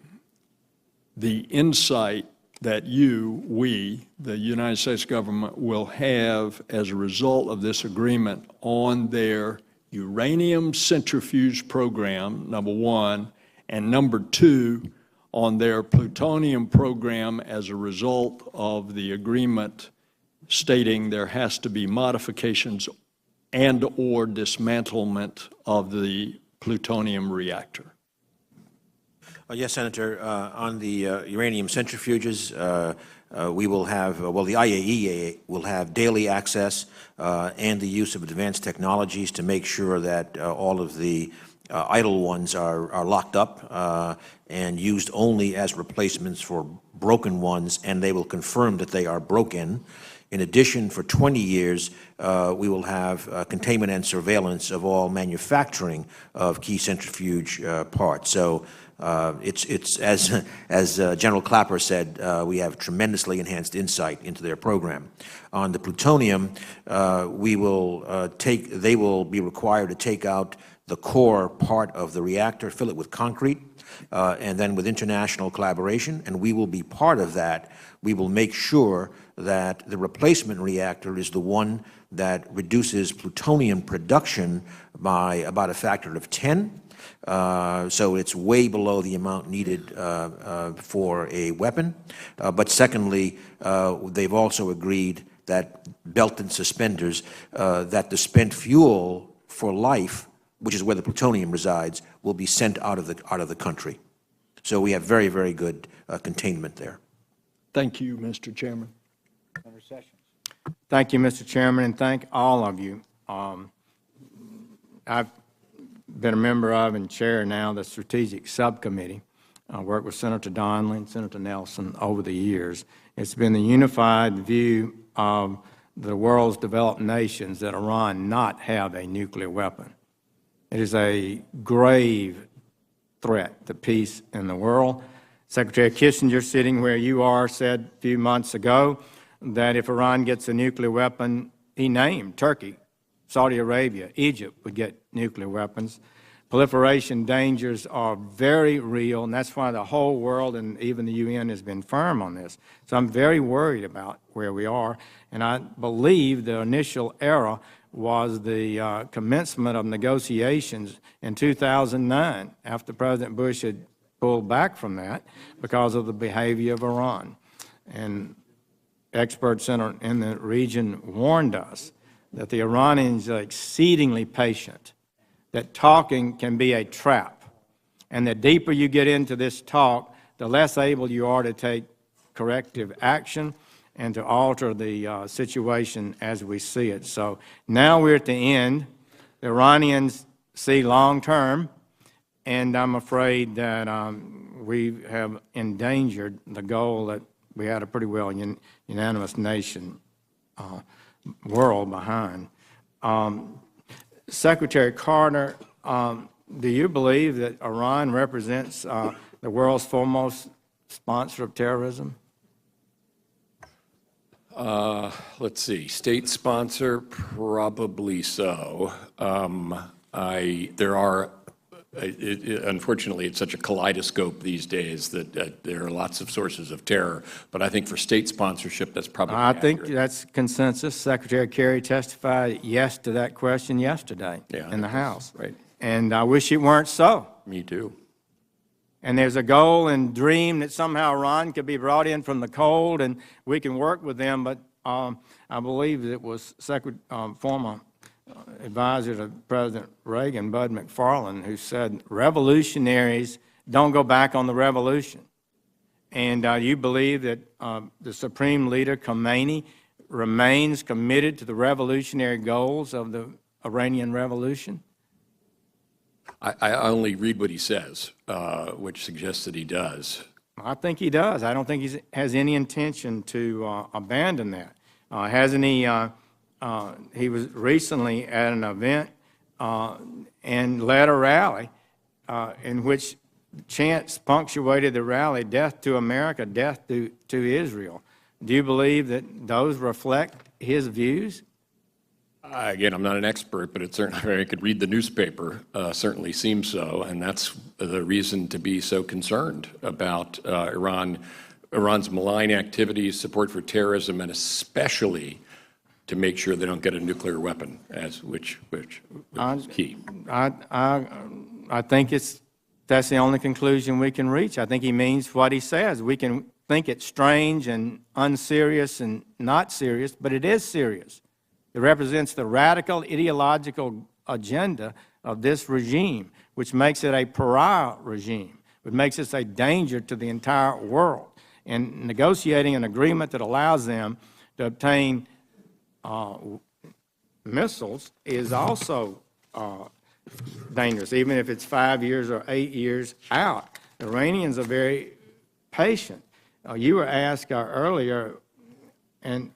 the insight that we, the United States government, will have as a result of this agreement on their uranium centrifuge program, number one, and number two, on their plutonium program as a result of the agreement stating there has to be modifications and/or dismantlement of the plutonium reactor? Yes, Senator. On the uranium centrifuges, we will have, well, the IAEA will have daily access and the use of advanced technologies to make sure that all of the idle ones are locked up and used only as replacements for broken ones, and they will confirm that they are broken. In addition, for 20 years, we will have containment and surveillance of all manufacturing of key centrifuge parts. So it's as General Clapper said, we have tremendously enhanced insight into their program. On the plutonium, they will be required to take out the core part of the reactor, fill it with concrete, and then with international collaboration, and we will be part of that. We will make sure that the replacement reactor is the one that reduces plutonium production by about a factor of 10. So it's way below the amount needed for a weapon. But secondly, they've also agreed that belt and suspenders, that the spent fuel for life, which is where the plutonium resides, will be sent out of the country. So we have very, very good containment there. Thank you, Mr. Chairman. Senator Sessions. Thank you, Mr. Chairman, and thank all of you. I've been a member of and chair now the Strategic Subcommittee. I worked with Senator Donnelly and Senator Nelson over the years. It's been the unified view of the world's developed nations that Iran not have a nuclear weapon. It is a grave threat to peace in the world. Secretary Kissinger, sitting where you are, said a few months ago that if Iran gets a nuclear weapon, he named Turkey, Saudi Arabia, Egypt would get nuclear weapons. Proliferation dangers are very real, and that's why the whole world and even the UN has been firm on this. So I'm very worried about where we are, and I believe the initial era was the commencement of negotiations in 2009 after President Bush had pulled back from that because of the behavior of Iran. And experts in the region warned us that the Iranians are exceedingly patient, that talking can be a trap, and the deeper you get into this talk, the less able you are to take corrective action and to alter the situation as we see it. So now we're at the end. The Iranians see long-term, and I'm afraid that we have endangered the goal that we had a pretty well unanimous nation world behind. Secretary Carter, do you believe that Iran represents the world's foremost sponsor of terrorism? Let's see. State sponsor, probably so. Unfortunately, it's such a kaleidoscope these days that there are lots of sources of terror. But I think for state sponsorship, that's probably accurate. think that's consensus. Secretary Kerry testified yes to that question yesterday in the House. Right. And I wish it weren't so. Me too. And there's a goal and dream that somehow Iran could be brought in from the cold and we can work with them. But I believe it was former advisor to President Reagan, Bud McFarlane, who said revolutionaries don't go back on the revolution. And you believe that the Supreme Leader Khomeini remains committed to the revolutionary goals of the Iranian Revolution? I only read what he says, which suggests that he does. I think he does. I don't think he has any intention to abandon that. Hasn't he? He was recently at an event and led a rally in which chants punctuated the rally, "Death to America, death to Israel." Do you believe that those reflect his views? Again, I'm not an expert, but it certainly, I could read the newspaper, certainly seems so, and that's the reason to be so concerned about Iran's malign activities, support for terrorism, and especially to make sure they don't get a nuclear weapon, which is key. I think that's the only conclusion we can reach. I think he means what he says. We can think it's strange and unserious and not serious, but it is serious. It represents the radical ideological agenda of this regime, which makes it a pariah regime, which makes it a danger to the entire world. And negotiating an agreement that allows them to obtain missiles is also dangerous, even if it's 5 years or 8 years out. The Iranians are very patient. You were asked earlier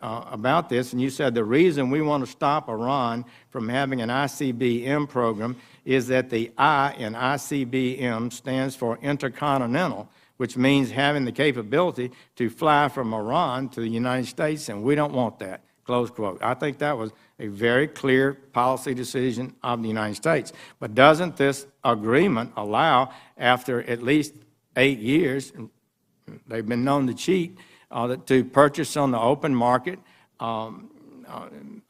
about this, and you said the reason we want to stop Iran from having an ICBM program is that the I in ICBM stands for intercontinental, which means having the capability to fly from Iran to the United States, and we don't want that, close quote. I think that was a very clear policy decision of the United States. But doesn't this agreement allow, after at least 8 years, they've been known to cheat, to purchase on the open market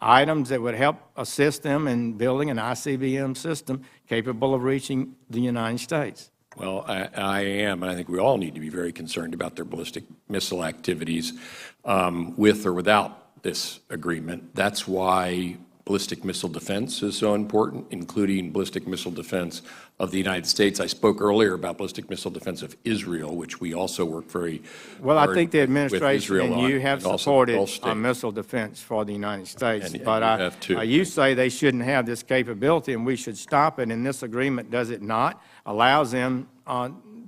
items that would help assist them in building an ICBM system capable of reaching the United States? Well, I am, and I think we all need to be very concerned about their ballistic missile activities with or without this agreement. That's why ballistic missile defense is so important, including ballistic missile defense of the United States. I spoke earlier about ballistic missile defense of Israel, which we also work very well. hard I think the administration Israel and you have and supported missile defense for the United States. And you say they shouldn't have this capability and we should stop it. And this agreement, does it not, allows them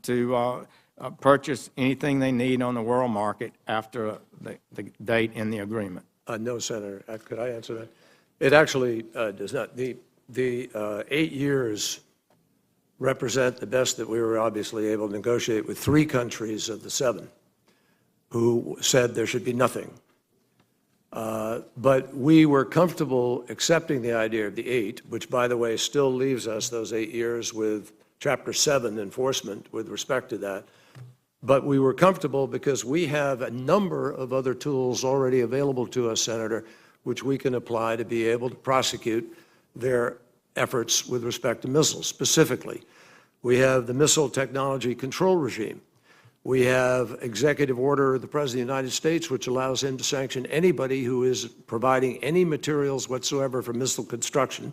to purchase anything they need on the world market after the date in the agreement? No, Senator. Could I answer that? It actually does not. The 8 years represent the best that we were obviously able to negotiate with 3 countries of the 7 who said there should be nothing. But we were comfortable accepting the idea of the 8, which, by the way, still leaves us those 8 years with Chapter 7 enforcement with respect to that. But we were comfortable because we have a number of other tools already available to us, Senator, which we can apply to be able to prosecute their efforts with respect to missiles. Specifically, we have the Missile Technology Control Regime. We have Executive Order of the President of the United States, which allows him to sanction anybody who is providing any materials whatsoever for missile construction.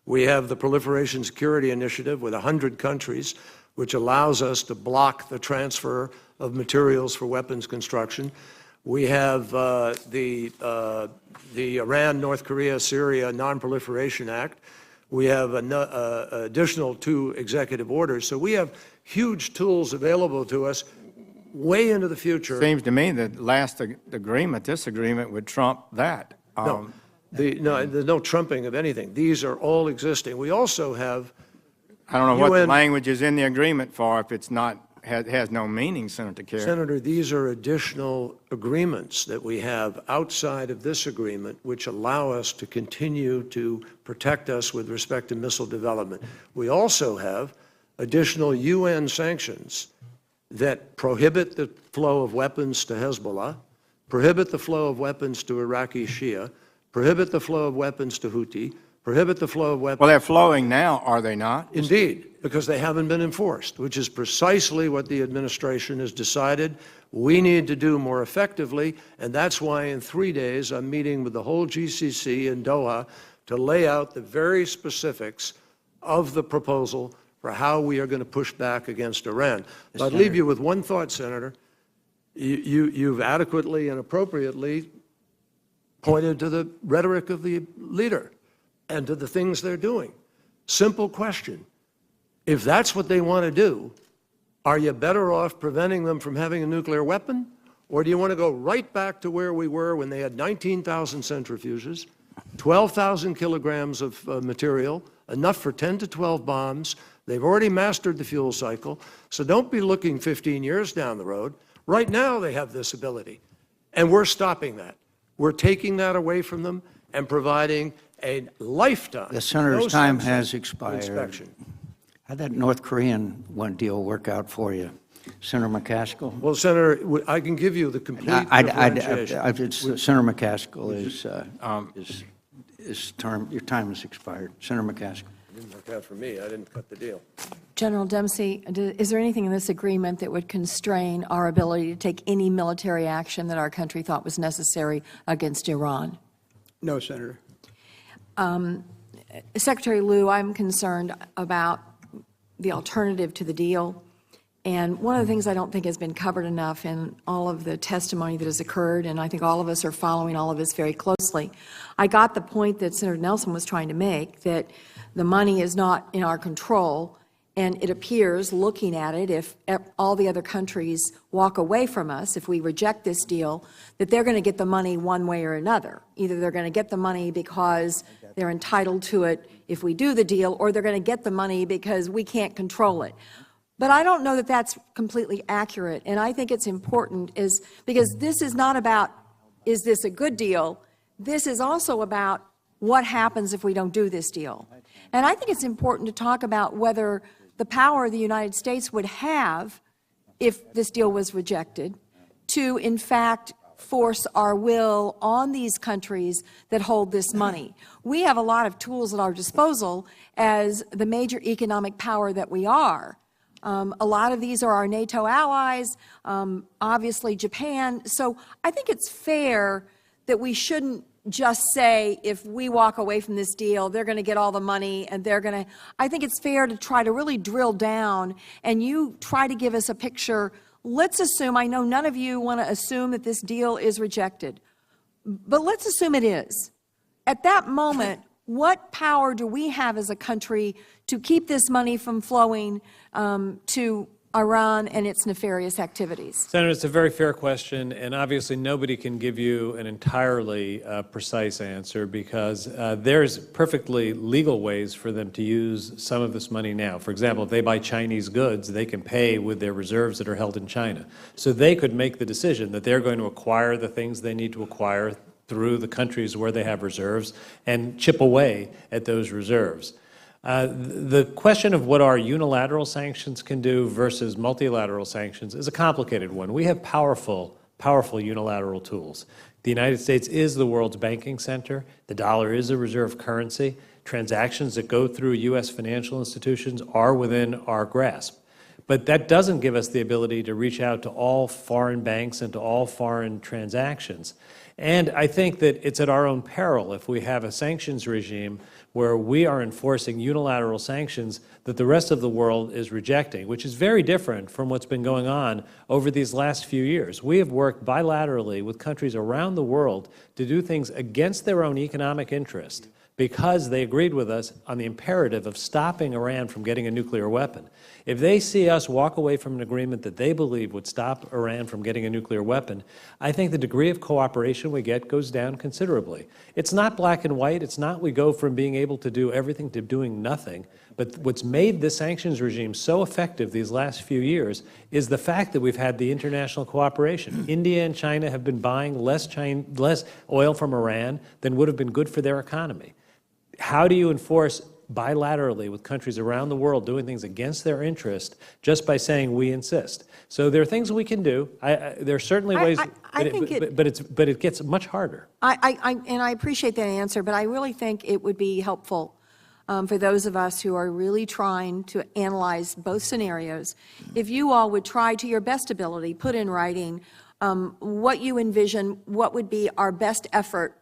We have the Proliferation Security Initiative with 100 countries, which allows us to block the transfer of materials for weapons construction. We have the Iran, North Korea, Syria Non-Proliferation Act. We have additional 2 executive orders. So we have huge tools available to us way into the future. Seems to me that last agreement, this agreement would trump that. No, there's no trumping of anything. These are all existing. We also have I don't know what the language is in the agreement for if it's not, has no meaning, Senator Kerry. Senator, these are additional agreements that we have outside of this agreement which allow us to continue to protect us with respect to missile development. We also have additional UN sanctions that prohibit the flow of weapons to Hezbollah, prohibit the flow of weapons to Iraqi Shia, prohibit the flow of weapons to Houthi, prohibit the flow of weapons. Well, they're flowing now, are they not? Indeed, because they haven't been enforced, which is precisely what the administration has decided we need to do more effectively, and that's why in 3 days I'm meeting with the whole GCC in Doha to lay out the very specifics of the proposal for how we are going to push back against Iran. But I'd leave you with one thought, Senator. You've adequately and appropriately pointed to the rhetoric of the leader and to the things they're doing. Simple question. If that's what they want to do, are you better off preventing them from having a nuclear weapon? Or do you want to go right back to where we were when they had 19,000 centrifuges, 12,000 kilograms of material, enough for 10 to 12 bombs? They've already mastered the fuel cycle, so don't be looking 15 years down the road. Right now they have this ability, and we're stopping that. We're taking that away from them and providing a lifetime. The senator's time has expired. Inspection. How'd that North Korean one deal work out for you, Senator McCaskill? Well, Senator, I can give you the complete differentiation. Senator McCaskill your time has expired. Senator McCaskill. It didn't work out for me. I didn't cut the deal. General Dempsey, is there anything in this agreement that would constrain our ability to take any military action that our country thought was necessary against Iran? No, Senator. Secretary Lew, I'm concerned about the alternative to the deal. And one of the things I don't think has been covered enough in all of the testimony that has occurred, and I think all of us are following all of this very closely. I got the point that Senator Nelson was trying to make, that the money is not in our control, and it appears, looking at it, if all the other countries walk away from us, if we reject this deal, that they're going to get the money one way or another. Either they're going to get the money because they're entitled to it if we do the deal, or they're going to get the money because we can't control it. But I don't know that that's completely accurate, and I think it's important because this is not about, is this a good deal? This is also about what happens if we don't do this deal. And I think it's important to talk about whether the power the United States would have if this deal was rejected to, in fact, force our will on these countries that hold this money. We have a lot of tools at our disposal as the major economic power that we are. A lot of these are our NATO allies, obviously Japan. So I think it's fair that we shouldn't just say if we walk away from this deal, they're going to get all the money and they're going to, I think it's fair to try to really drill down and you try to give us a picture. Let's assume, I know none of you want to assume that this deal is rejected, but let's assume it is. At that moment, what power do we have as a country to keep this money from flowing to Iran and its nefarious activities? Senator, it's a very fair question, and obviously nobody can give you an entirely precise answer because there's perfectly legal ways for them to use some of this money now. For example, if they buy Chinese goods, they can pay with their reserves that are held in China. So they could make the decision that they're going to acquire the things they need to acquire through the countries where they have reserves and chip away at those reserves. The question of what our unilateral sanctions can do versus multilateral sanctions is a complicated one. We have powerful unilateral tools. The United States is the world's banking center. The dollar is a reserve currency. Transactions that go through U.S. financial institutions are within our grasp. But that doesn't give us the ability to reach out to all foreign banks and to all foreign transactions. And I think that it's at our own peril if we have a sanctions regime where we are enforcing unilateral sanctions that the rest of the world is rejecting, which is very different from what's been going on over these last few years. We have worked bilaterally with countries around the world to do things against their own economic interest because they agreed with us on the imperative of stopping Iran from getting a nuclear weapon. If they see us walk away from an agreement that they believe would stop Iran from getting a nuclear weapon, I think the degree of cooperation we get goes down considerably. It's not black and white. It's not we go from being able to do everything to doing nothing. But what's made this sanctions regime so effective these last few years is the fact that we've had the international cooperation. India and China have been buying less oil from Iran than would have been good for their economy. How do you enforce bilaterally with countries around the world doing things against their interest just by saying we insist? So there are things we can do. There are certainly ways, but it gets much harder. And I appreciate that answer, but I really think it would be helpful for those of us who are really trying to analyze both scenarios, if you all would try to your best ability, put in writing what you envision, what would be our best effort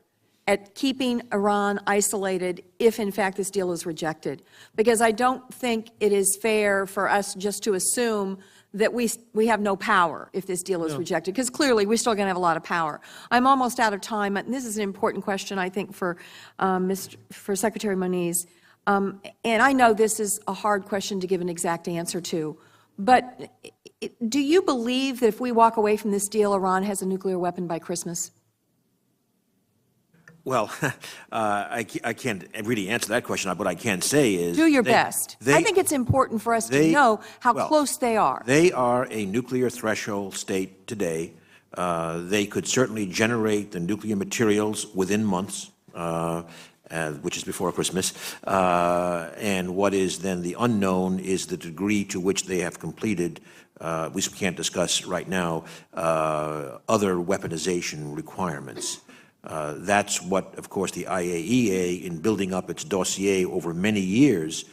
at keeping Iran isolated if, in fact, this deal is rejected. Because I don't think it is fair for us just to assume that we have no power if this deal is rejected, because clearly we're still going to have a lot of power. I'm almost out of time, and this is an important question, I think, for Secretary Moniz. And I know this is a hard question to give an exact answer to, but do you believe that if we walk away from this deal, Iran has a nuclear weapon by Christmas? Well, I can't really answer that question. What I can say is... Do your best. I think it's important for us to know how close they are. They are a nuclear threshold state today. They could certainly generate the nuclear materials within months, which is before Christmas. And what is then the unknown is the degree to which they have completed, we can't discuss right now, other weaponization requirements. That's what, of course, the IAEA, in building up its dossier over many years,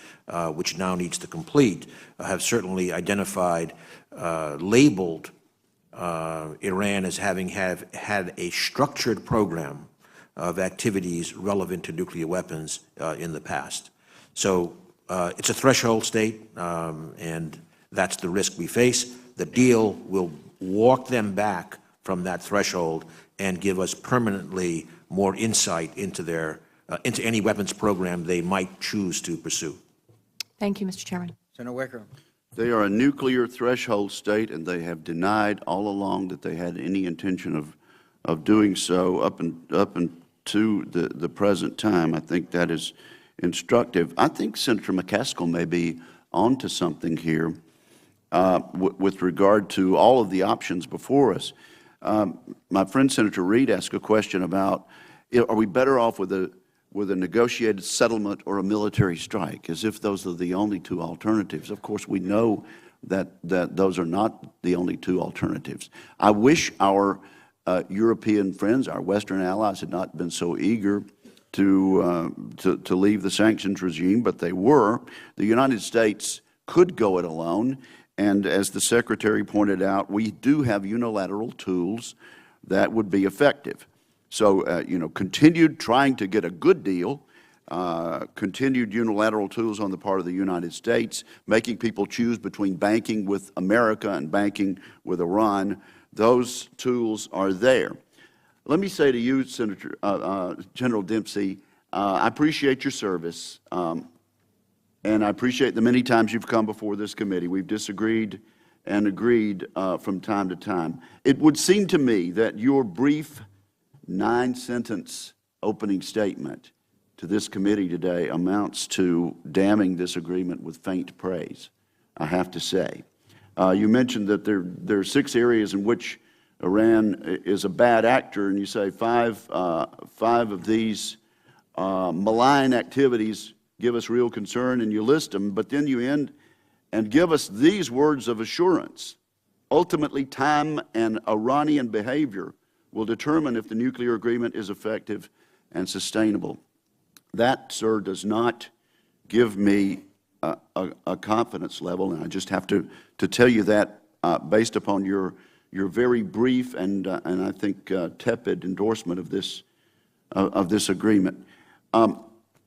which now needs to complete, have certainly identified, labeled Iran as having had a structured program of activities relevant to nuclear weapons in the past. So it's a threshold state, and that's the risk we face. The deal will walk them back from that threshold and give us permanently more insight into into any weapons program they might choose to pursue. Thank you, Mr. Chairman. Senator Wicker. They are a nuclear threshold state, and they have denied all along that they had any intention of doing so up into the present time. I think that is instructive. I think Senator McCaskill may be onto something here with regard to all of the options before us. My friend Senator Reid asked a question about, are we better off with a negotiated settlement or a military strike, as if those are the only two alternatives. Of course, we know that those are not the only two alternatives. I wish our European friends, our Western allies, had not been so eager to leave the sanctions regime, but they were. The United States could go it alone. And as the Secretary pointed out, we do have unilateral tools that would be effective. So, continued trying to get a good deal, continued unilateral tools on the part of the United States, making people choose between banking with America and banking with Iran, those tools are there. Let me say to you, General Dempsey, I appreciate your service. And I appreciate the many times you've come before this committee. We've disagreed and agreed from time to time. It would seem to me that your brief 9-sentence opening statement to this committee today amounts to damning this agreement with faint praise, I have to say. You mentioned that there are 6 areas in which Iran is a bad actor, and you say five of these malign activities give us real concern, and you list them, but then you end and give us these words of assurance. Ultimately, time and Iranian behavior will determine if the nuclear agreement is effective and sustainable. That, sir, does not give me a confidence level, and I just have to tell you that based upon your very brief and I think tepid endorsement of this agreement.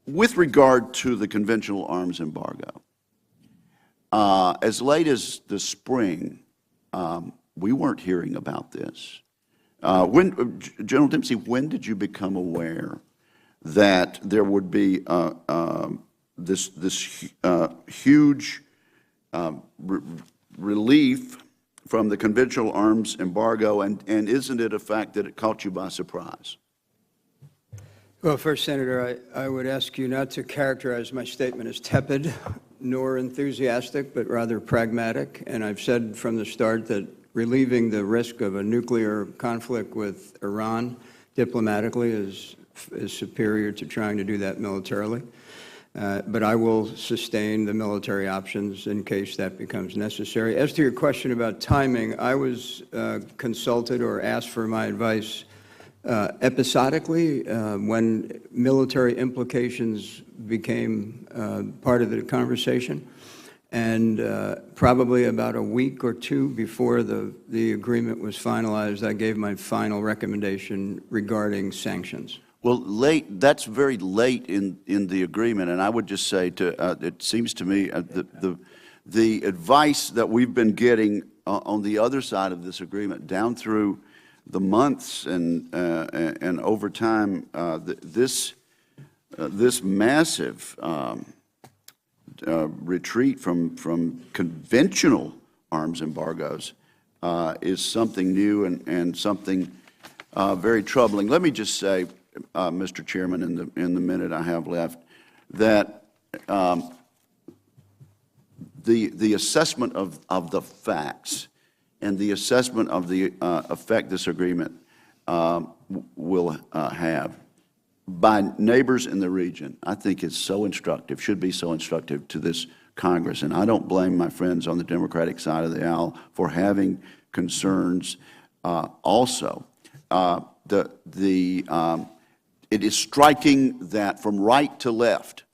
With regard to the conventional arms embargo, as late as the spring, we weren't hearing about this. General Dempsey, when did you become aware that there would be this huge relief from the conventional arms embargo, and isn't it a fact that it caught you by surprise? Well, first, Senator, I would ask you not to characterize my statement as tepid nor enthusiastic, but rather pragmatic. And I've said from the start that relieving the risk of a nuclear conflict with Iran diplomatically is superior to trying to do that militarily. But I will sustain the military options in case that becomes necessary. As to your question about timing, I was consulted or asked for my advice episodically when military implications became part of the conversation, and probably about a week or two before the agreement was finalized, I gave my final recommendation regarding sanctions. Well, that's very late in the agreement, and I would just say it seems to me the advice that we've been getting on the other side of this agreement down through the months and over time, this this massive retreat from conventional arms embargoes is something new and something very troubling. Let me just say, Mr. Chairman, in the minute I have left, that the assessment of the facts and the assessment of the effect this agreement will have by neighbors in the region, I think is so instructive, should be so instructive to this Congress. And I don't blame my friends on the Democratic side of the aisle for having concerns also. It is striking that from right to left,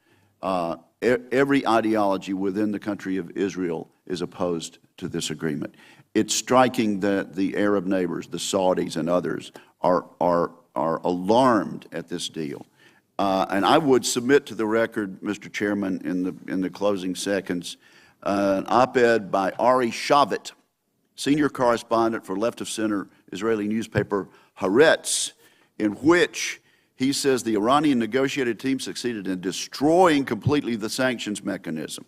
every ideology within the country of Israel is opposed to this agreement. It's striking that the Arab neighbors, the Saudis and others, are alarmed at this deal. And I would submit to the record, Mr. Chairman, in the closing seconds, an op-ed by Ari Shavit, senior correspondent for left-of-center Israeli newspaper Haaretz, in which he says the Iranian negotiated team succeeded in destroying completely the sanctions mechanism.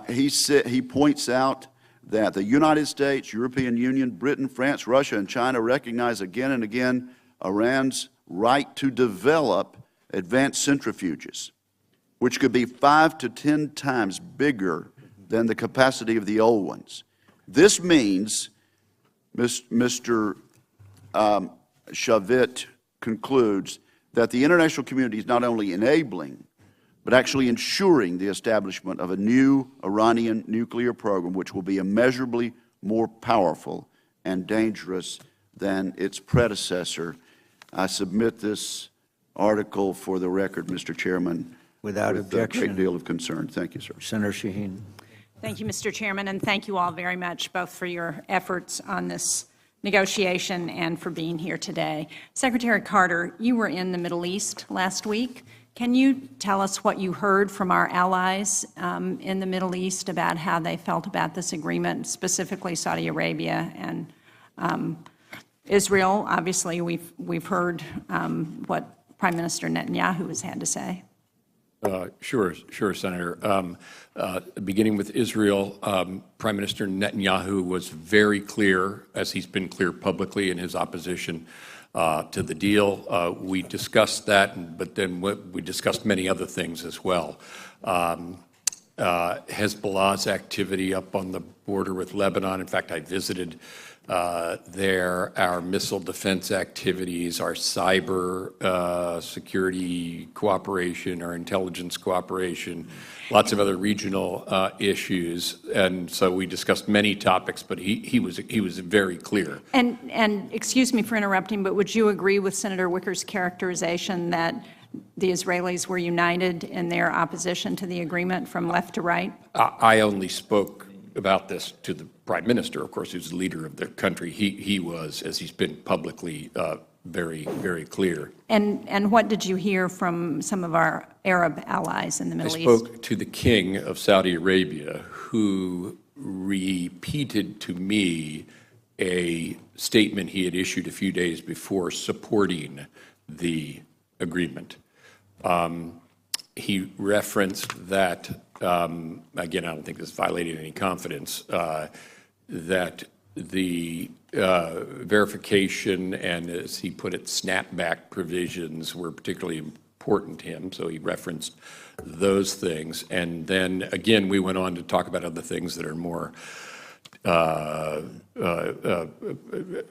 He points out that the United States, European Union, Britain, France, Russia, and China recognize again and again Iran's right to develop advanced centrifuges, which could be 5 to 10 times bigger than the capacity of the old ones. This means, Mr. Shavit concludes, that the international community is not only enabling, but actually ensuring the establishment of a new Iranian nuclear program, which will be immeasurably more powerful and dangerous than its predecessor. I submit this article for the record, Mr. Chairman, Without objection. A great deal of concern. Thank you, sir. Senator Shaheen. Thank you, Mr. Chairman, and thank you all very much, both for your efforts on this negotiation and for being here today. Secretary Carter, you were in the Middle East last week. Can you tell us what you heard from our allies in the Middle East about how they felt about this agreement, specifically Saudi Arabia and Israel? Obviously, we've heard what Prime Minister Netanyahu has had to say. Sure, Senator. Beginning with Israel, Prime Minister Netanyahu was very clear, as he's been clear publicly, in his opposition to the deal. We discussed that, but then we discussed many other things as well. Hezbollah's activity up on the border with Lebanon. In fact, I visited there, our missile defense activities, our cyber security cooperation, our intelligence cooperation, lots of other regional issues. And so we discussed many topics, but he was very clear. And excuse me for interrupting, but would you agree with Senator Wicker's characterization that the Israelis were united in their opposition to the agreement from left to right? I only spoke about this to the Prime Minister, of course, who's the leader of the country. He was, as he's been publicly, very, very clear. And what did you hear from some of our Arab allies in the Middle East? I spoke to the King of Saudi Arabia, who repeated to me a statement he had issued a few days before supporting the agreement. He referenced that, again, I don't think this violated any confidence, that the verification and, as he put it, snapback provisions were particularly important to him, so he referenced those things. And then, again, we went on to talk about other things that are more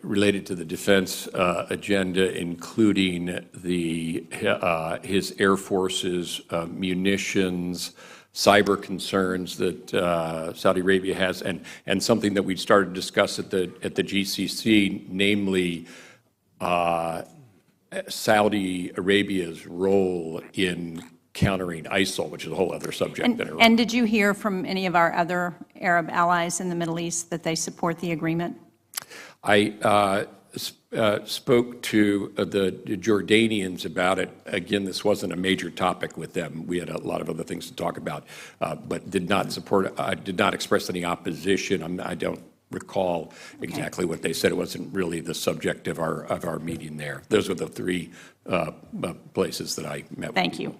related to the defense agenda, including his Air Force's munitions, cyber concerns that Saudi Arabia has, and something that we started to discuss at the GCC, namely Saudi Arabia's role in countering ISIL, which is a whole other subject. And did you hear from any of our other Arab allies in the Middle East that they support the agreement? I spoke to the Jordanians about it. Again, this wasn't a major topic with them. We had a lot of other things to talk about, but did not support. I did not express any opposition. I don't recall exactly what they said. It wasn't really the subject of our meeting there. Those were the three places that I met with. Thank you.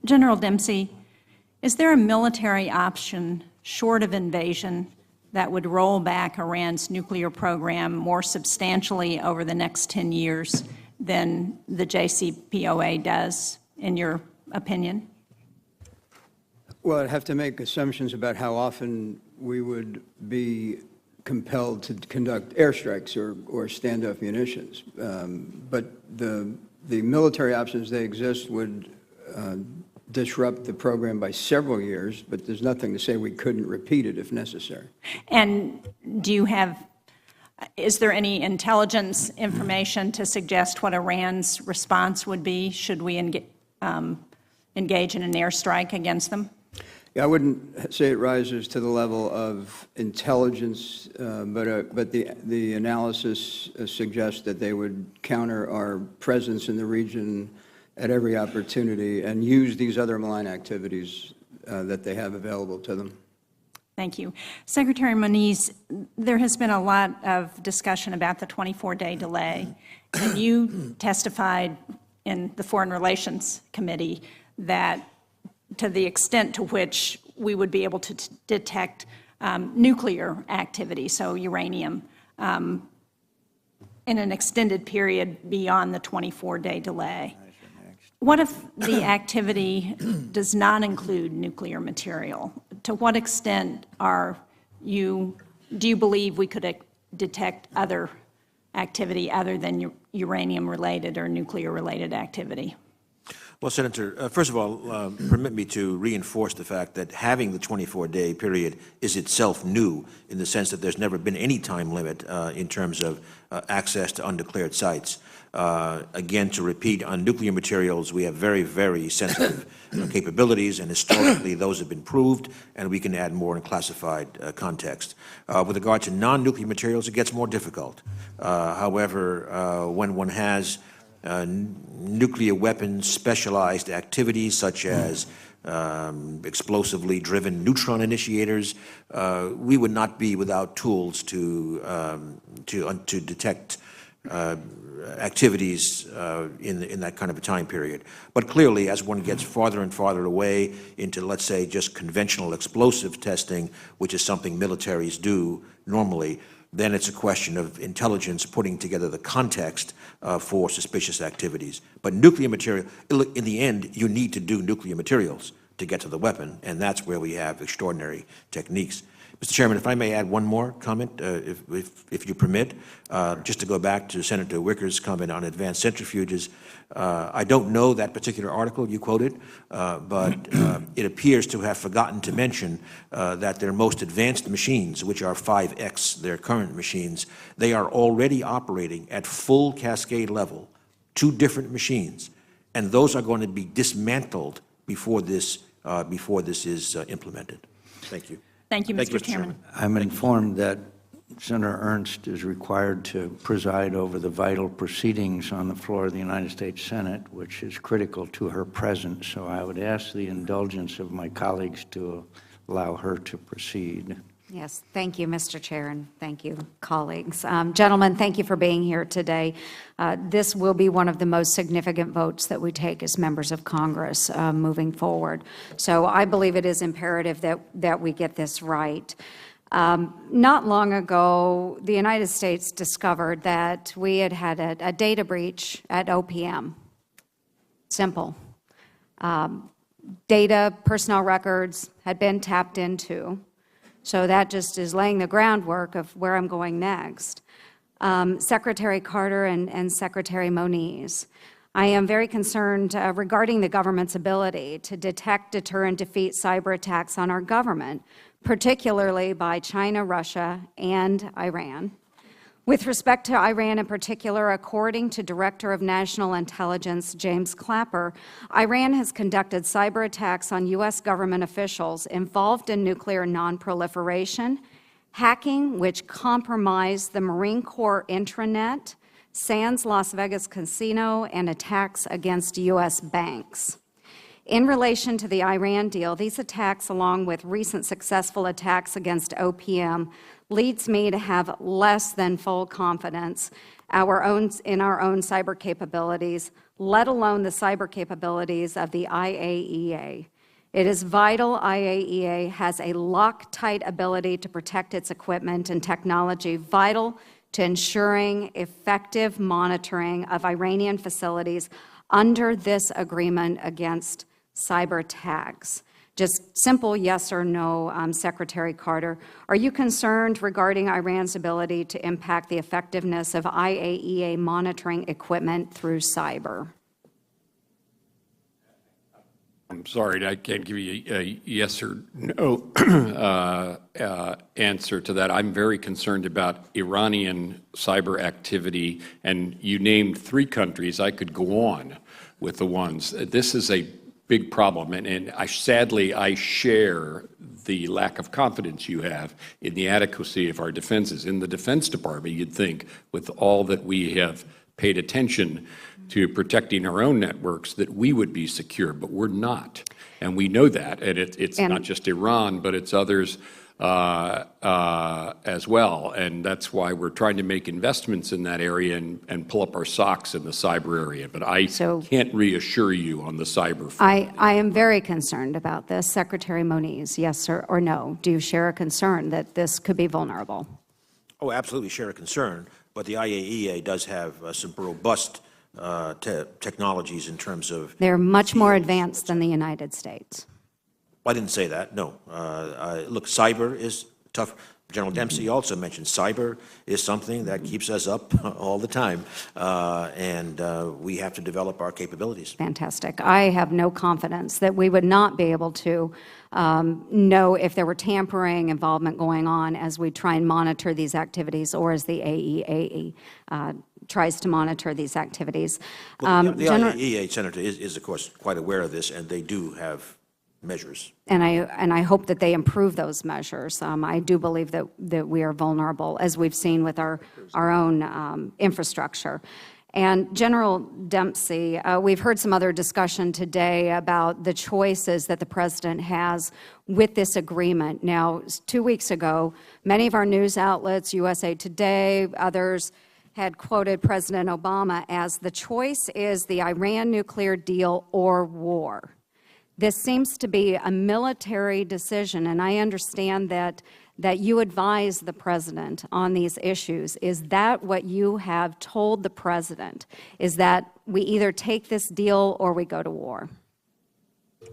General Dempsey, is there a military option short of invasion that would roll back Iran's nuclear program more substantially over the next 10 years than the JCPOA does, in your opinion? Well, I'd have to make assumptions about how often we would be compelled to conduct airstrikes or standoff munitions. But the military options that exist would disrupt the program by several years, but there's nothing to say we couldn't repeat it if necessary. And is there any intelligence information to suggest what Iran's response would be should we engage in an airstrike against them? Yeah, I wouldn't say it rises to the level of intelligence, but the analysis suggests that they would counter our presence in the region at every opportunity and use these other malign activities that they have available to them. Thank you. Secretary Moniz, there has been a lot of discussion about the 24-day delay, and you testified in the Foreign Relations Committee that to the extent to which we would be able to detect nuclear activity, so uranium, in an extended period beyond the 24-day delay. What if the activity does not include nuclear material? To what extent do you believe we could detect other activity other than uranium-related or nuclear-related activity? Well, Senator, first of all, permit me to reinforce the fact that having the 24-day period is itself new in the sense that there's never been any time limit in terms of access to undeclared sites. Again, to repeat, on nuclear materials, we have very, very sensitive capabilities, and historically those have been proved, and we can add more in classified context. With regard to non-nuclear materials, it gets more difficult. However, when one has nuclear weapons specialized activities such as explosively driven neutron initiators, we would not be without tools to detect activities in that kind of a time period. But clearly, as one gets farther and farther away into, let's say, just conventional explosive testing, which is something militaries do normally, then it's a question of intelligence putting together the context for suspicious activities. But nuclear material, in the end, you need to do nuclear materials to get to the weapon, and that's where we have extraordinary techniques. Mr. Chairman, if I may add one more comment, if you permit, just to go back to Senator Wicker's comment on advanced centrifuges. I don't know that particular article you quoted, but it appears to have forgotten to mention that their most advanced machines, which are 5X their current machines, they are already operating at full cascade level, 2 different machines, and those are going to be dismantled before this is implemented. Thank you. Thank you, Mr. Chairman. I'm informed that Senator Ernest is required to preside over the vital proceedings on the floor of the United States Senate, which is critical to her presence. So I would ask the indulgence of my colleagues to allow her to proceed. Yes, thank you, Mr. Chair, and thank you, colleagues. Gentlemen, thank you for being here today. This will be one of the most significant votes that we take as members of Congress moving forward. So I believe it is imperative that we get this right. Not long ago, the United States discovered that we had had a data breach at OPM. Simple. Data, personnel records had been tapped into. So that just is laying the groundwork of where I'm going next. Secretary Carter and Secretary Moniz, I am very concerned regarding the government's ability to detect, deter, and defeat cyber attacks on our government, particularly by China, Russia, and Iran. With respect to Iran in particular, according to Director of National Intelligence James Clapper, Iran has conducted cyber attacks on U.S. government officials involved in nuclear nonproliferation, hacking which compromised the Marine Corps intranet, Sands Las Vegas Casino, and attacks against U.S. banks. In relation to the Iran deal, these attacks, along with recent successful attacks against OPM, leads me to have less than full confidence in our own cyber capabilities, let alone the cyber capabilities of the IAEA. It is vital IAEA has a Loctite ability to protect its equipment and technology, vital to ensuring effective monitoring of Iranian facilities under this agreement against cyber attacks. Just simple yes or no, Secretary Carter. Are you concerned regarding Iran's ability to impact the effectiveness of IAEA monitoring equipment through cyber? I'm sorry, I can't give you a yes or no answer to that. I'm very concerned about Iranian cyber activity, and you named 3 countries. I could go on with the ones. This is a big problem, and sadly, I share the lack of confidence you have in the adequacy of our defenses. In the Defense Department, you'd think, with all that we have paid attention to protecting our own networks, that we would be secure, but we're not. And we know that, and it's not just Iran, but it's others as well. And that's why we're trying to make investments in that area and pull up our socks in the cyber area. But I can't reassure you on the cyber front. I am very concerned about this. Secretary Moniz, yes or no? Do you share a concern that this could be vulnerable? Oh, absolutely share a concern. But the IAEA does have some robust technologies in terms of... They're much more advanced than the United States. I didn't say that, no. Look, cyber is tough. General Dempsey also mentioned cyber is something that keeps us up all the time, and we have to develop our capabilities. Fantastic. I have no confidence that we would not be able to know if there were tampering involvement going on as we try and monitor these activities, or as the AEAE tries to monitor these activities. Well, the IAEA, Senator, is of course quite aware of this, and they do have measures. And I hope that they improve those measures. I do believe that we are vulnerable, as we've seen with our own infrastructure. And General Dempsey, we've heard some other discussion today about the choices that the President has with this agreement. Now, 2 weeks ago, many of our news outlets, USA Today, others, had quoted President Obama as, the choice is the Iran nuclear deal or war. This seems to be a military decision, and I understand that you advise the President on these issues. Is that what you have told the President? Is that we either take this deal or we go to war?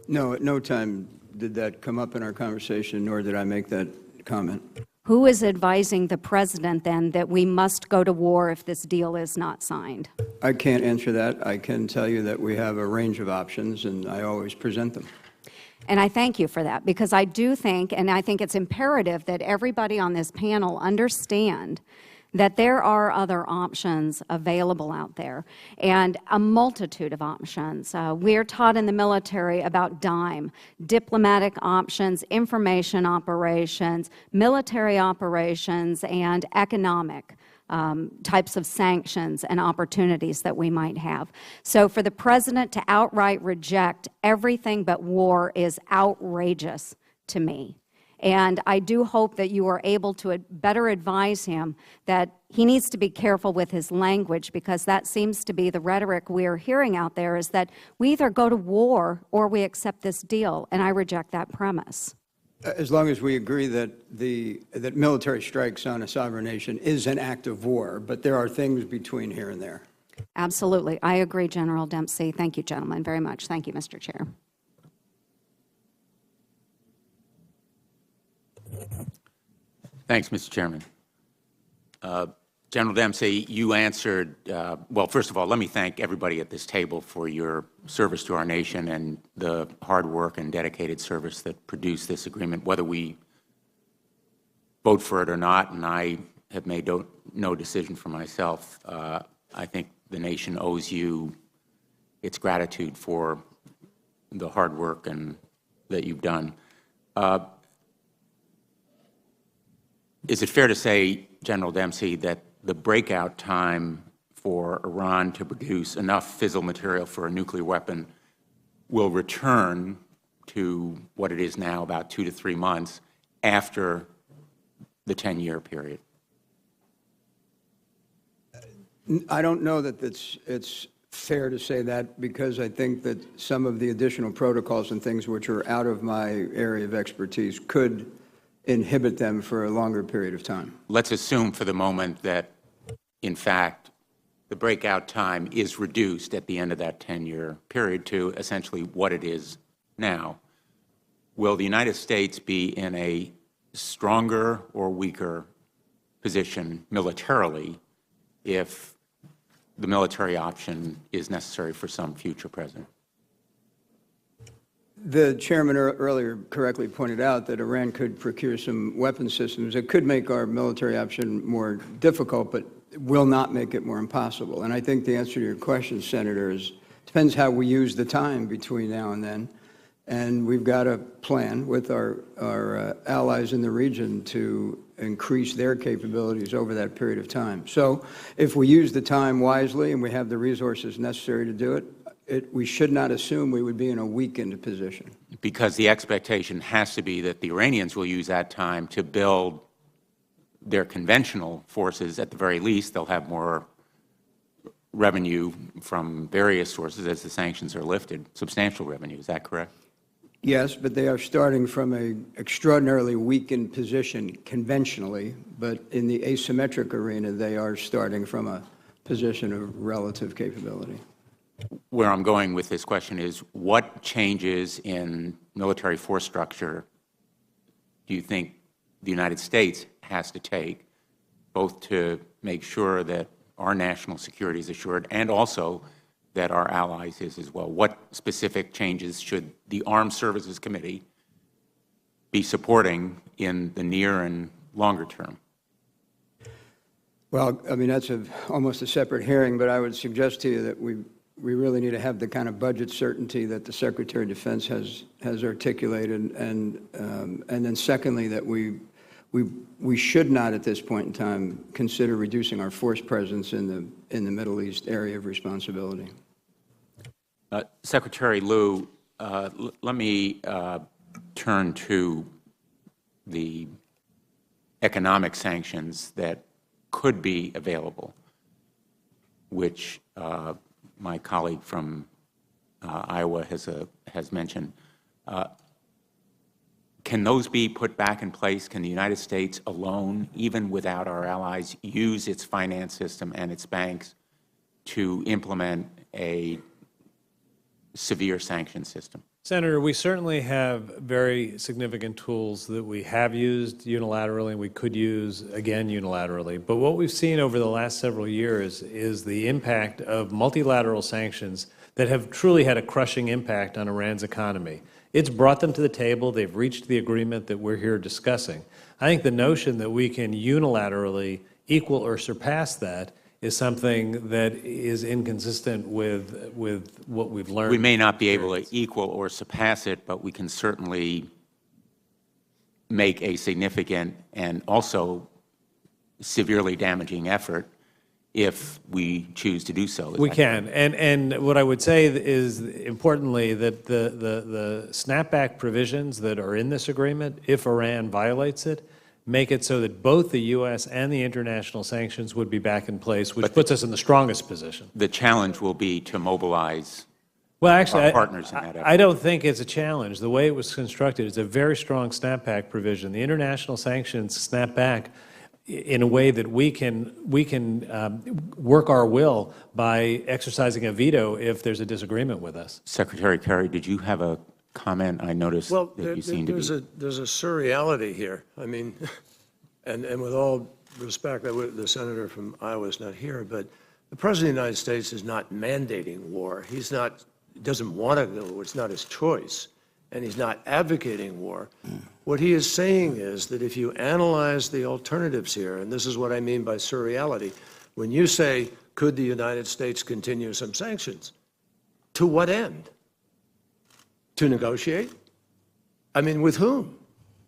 No, at no time did that come up in our conversation, nor did I make that comment. Who is advising the President, then, that we must go to war if this deal is not signed? I can't answer that. I can tell you that we have a range of options, and I always present them. And I thank you for that, because I do think, and I think it's imperative that everybody on this panel understand that there are other options available out there, and a multitude of options. We're taught in the military about DIME, diplomatic options, information operations, military operations, and economic types of sanctions and opportunities that we might have. So for the President to outright reject everything but war is outrageous to me. And I do hope that you are able to better advise him that he needs to be careful with his language, because that seems to be the rhetoric we're hearing out there, is that we either go to war or we accept this deal, and I reject that premise. As long as we agree that that military strikes on a sovereign nation is an act of war, but there are things between here and there. Absolutely. I agree, General Dempsey. Thank you, gentlemen, very much. Thank you, Mr. Chair. Thanks, Mr. Chairman. General Dempsey, you answered, well, first of all, let me thank everybody at this table for your service to our nation and the hard work and dedicated service that produced this agreement, whether we vote for it or not, and I have made no decision for myself. I think the nation owes you its gratitude for the hard work that you've done. Is it fair to say, General Dempsey, that the breakout time for Iran to produce enough fissile material for a nuclear weapon will return to what it is now, about 2 to 3 months after the 10-year period? I don't know that it's fair to say that, because I think that some of the additional protocols and things which are out of my area of expertise could inhibit them for a longer period of time. Let's assume for the moment that, in fact, the breakout time is reduced at the end of that 10-year period to essentially what it is now. Will the United States be in a stronger or weaker position militarily if the military option is necessary for some future president? The chairman earlier correctly pointed out that Iran could procure some weapon systems that could make our military option more difficult, but will not make it more impossible. And I think the answer to your question, Senator, is depends how we use the time between now and then. And we've got a plan with our allies in the region to increase their capabilities over that period of time. So if we use the time wisely and we have the resources necessary to do it, we should not assume we would be in a weakened position. Because the expectation has to be that the Iranians will use that time to build their conventional forces. At the very least, they'll have more revenue from various sources as the sanctions are lifted, substantial revenue. Is that correct? Yes, but they are starting from an extraordinarily weakened position conventionally, but in the asymmetric arena, they are starting from a position of relative capability. Where I'm going with this question is, what changes in military force structure do you think the United States has to take, both to make sure that our national security is assured and also that our allies is as well? What specific changes should the Armed Services Committee be supporting in the near and longer term? Well, I mean, that's almost a separate hearing, but I would suggest to you that we really need to have the kind of budget certainty that the Secretary of Defense has articulated, and then secondly, that we should not at this point in time consider reducing our force presence in the Middle East area of responsibility. Secretary Lew, let me turn to the economic sanctions that could be available, which my colleague from Iowa has mentioned. Can those be put back in place? Can the United States alone, even without our allies, use its finance system and its banks to implement a severe sanction system? Senator, we certainly have very significant tools that we have used unilaterally and we could use again unilaterally. But what we've seen over the last several years is the impact of multilateral sanctions that have truly had a crushing impact on Iran's economy. It's brought them to the table. They've reached the agreement that we're here discussing. I think the notion that we can unilaterally equal or surpass that is something that is inconsistent with what we've learned. We may not be able to equal or surpass it, but we can certainly make a significant and also severely damaging effort if we choose to do so. We can. And what I would say is, importantly, that the snapback provisions that are in this agreement, if Iran violates it, make it so that both the U.S. and the international sanctions would be back in place, which puts us in the strongest position. The challenge will be to mobilize our partners in that effort. I don't think it's a challenge. The way it was constructed, it's a very strong snapback provision. The international sanctions snap back in a way that we can work our will by exercising a veto if there's a disagreement with us. Secretary Kerry, did you have a comment? I noticed that you seem to be... There's a surreality here. I mean, and with all respect, the senator from Iowa is not here, but the President of the United States is not mandating war. He doesn't want to go. It's not his choice. And he's not advocating war. What he is saying is that if you analyze the alternatives here, and this is what I mean by surreality, when you say, could the United States continue some sanctions, to what end? To negotiate? I mean, with whom?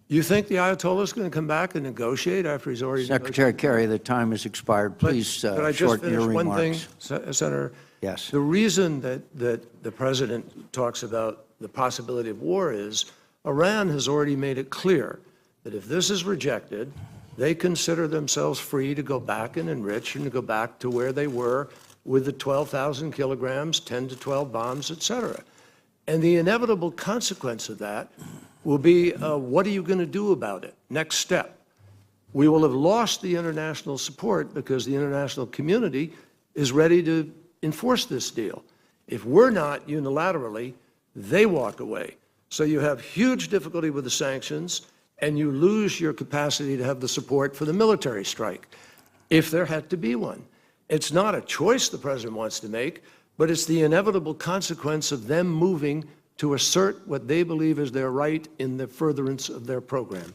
You think the Ayatollah is going to come back and negotiate after he's already Secretary Kerry, the time has expired. Please Could I just shorten finish your one remarks. thing, Senator? Yes. The reason that the president talks about the possibility of war is Iran has already made it clear that if this is rejected, they consider themselves free to go back and enrich and to go back to where they were with the 12,000 kilograms, 10 to 12 bombs, et cetera. And the inevitable consequence of that will be, what are you going to do about it? Next step. We will have lost the international support because the international community is ready to enforce this deal. If we're not unilaterally, they walk away. So you have huge difficulty with the sanctions, and you lose your capacity to have the support for the military strike, if there had to be one. It's not a choice the president wants to make, but it's the inevitable consequence of them moving to assert what they believe is their right in the furtherance of their program.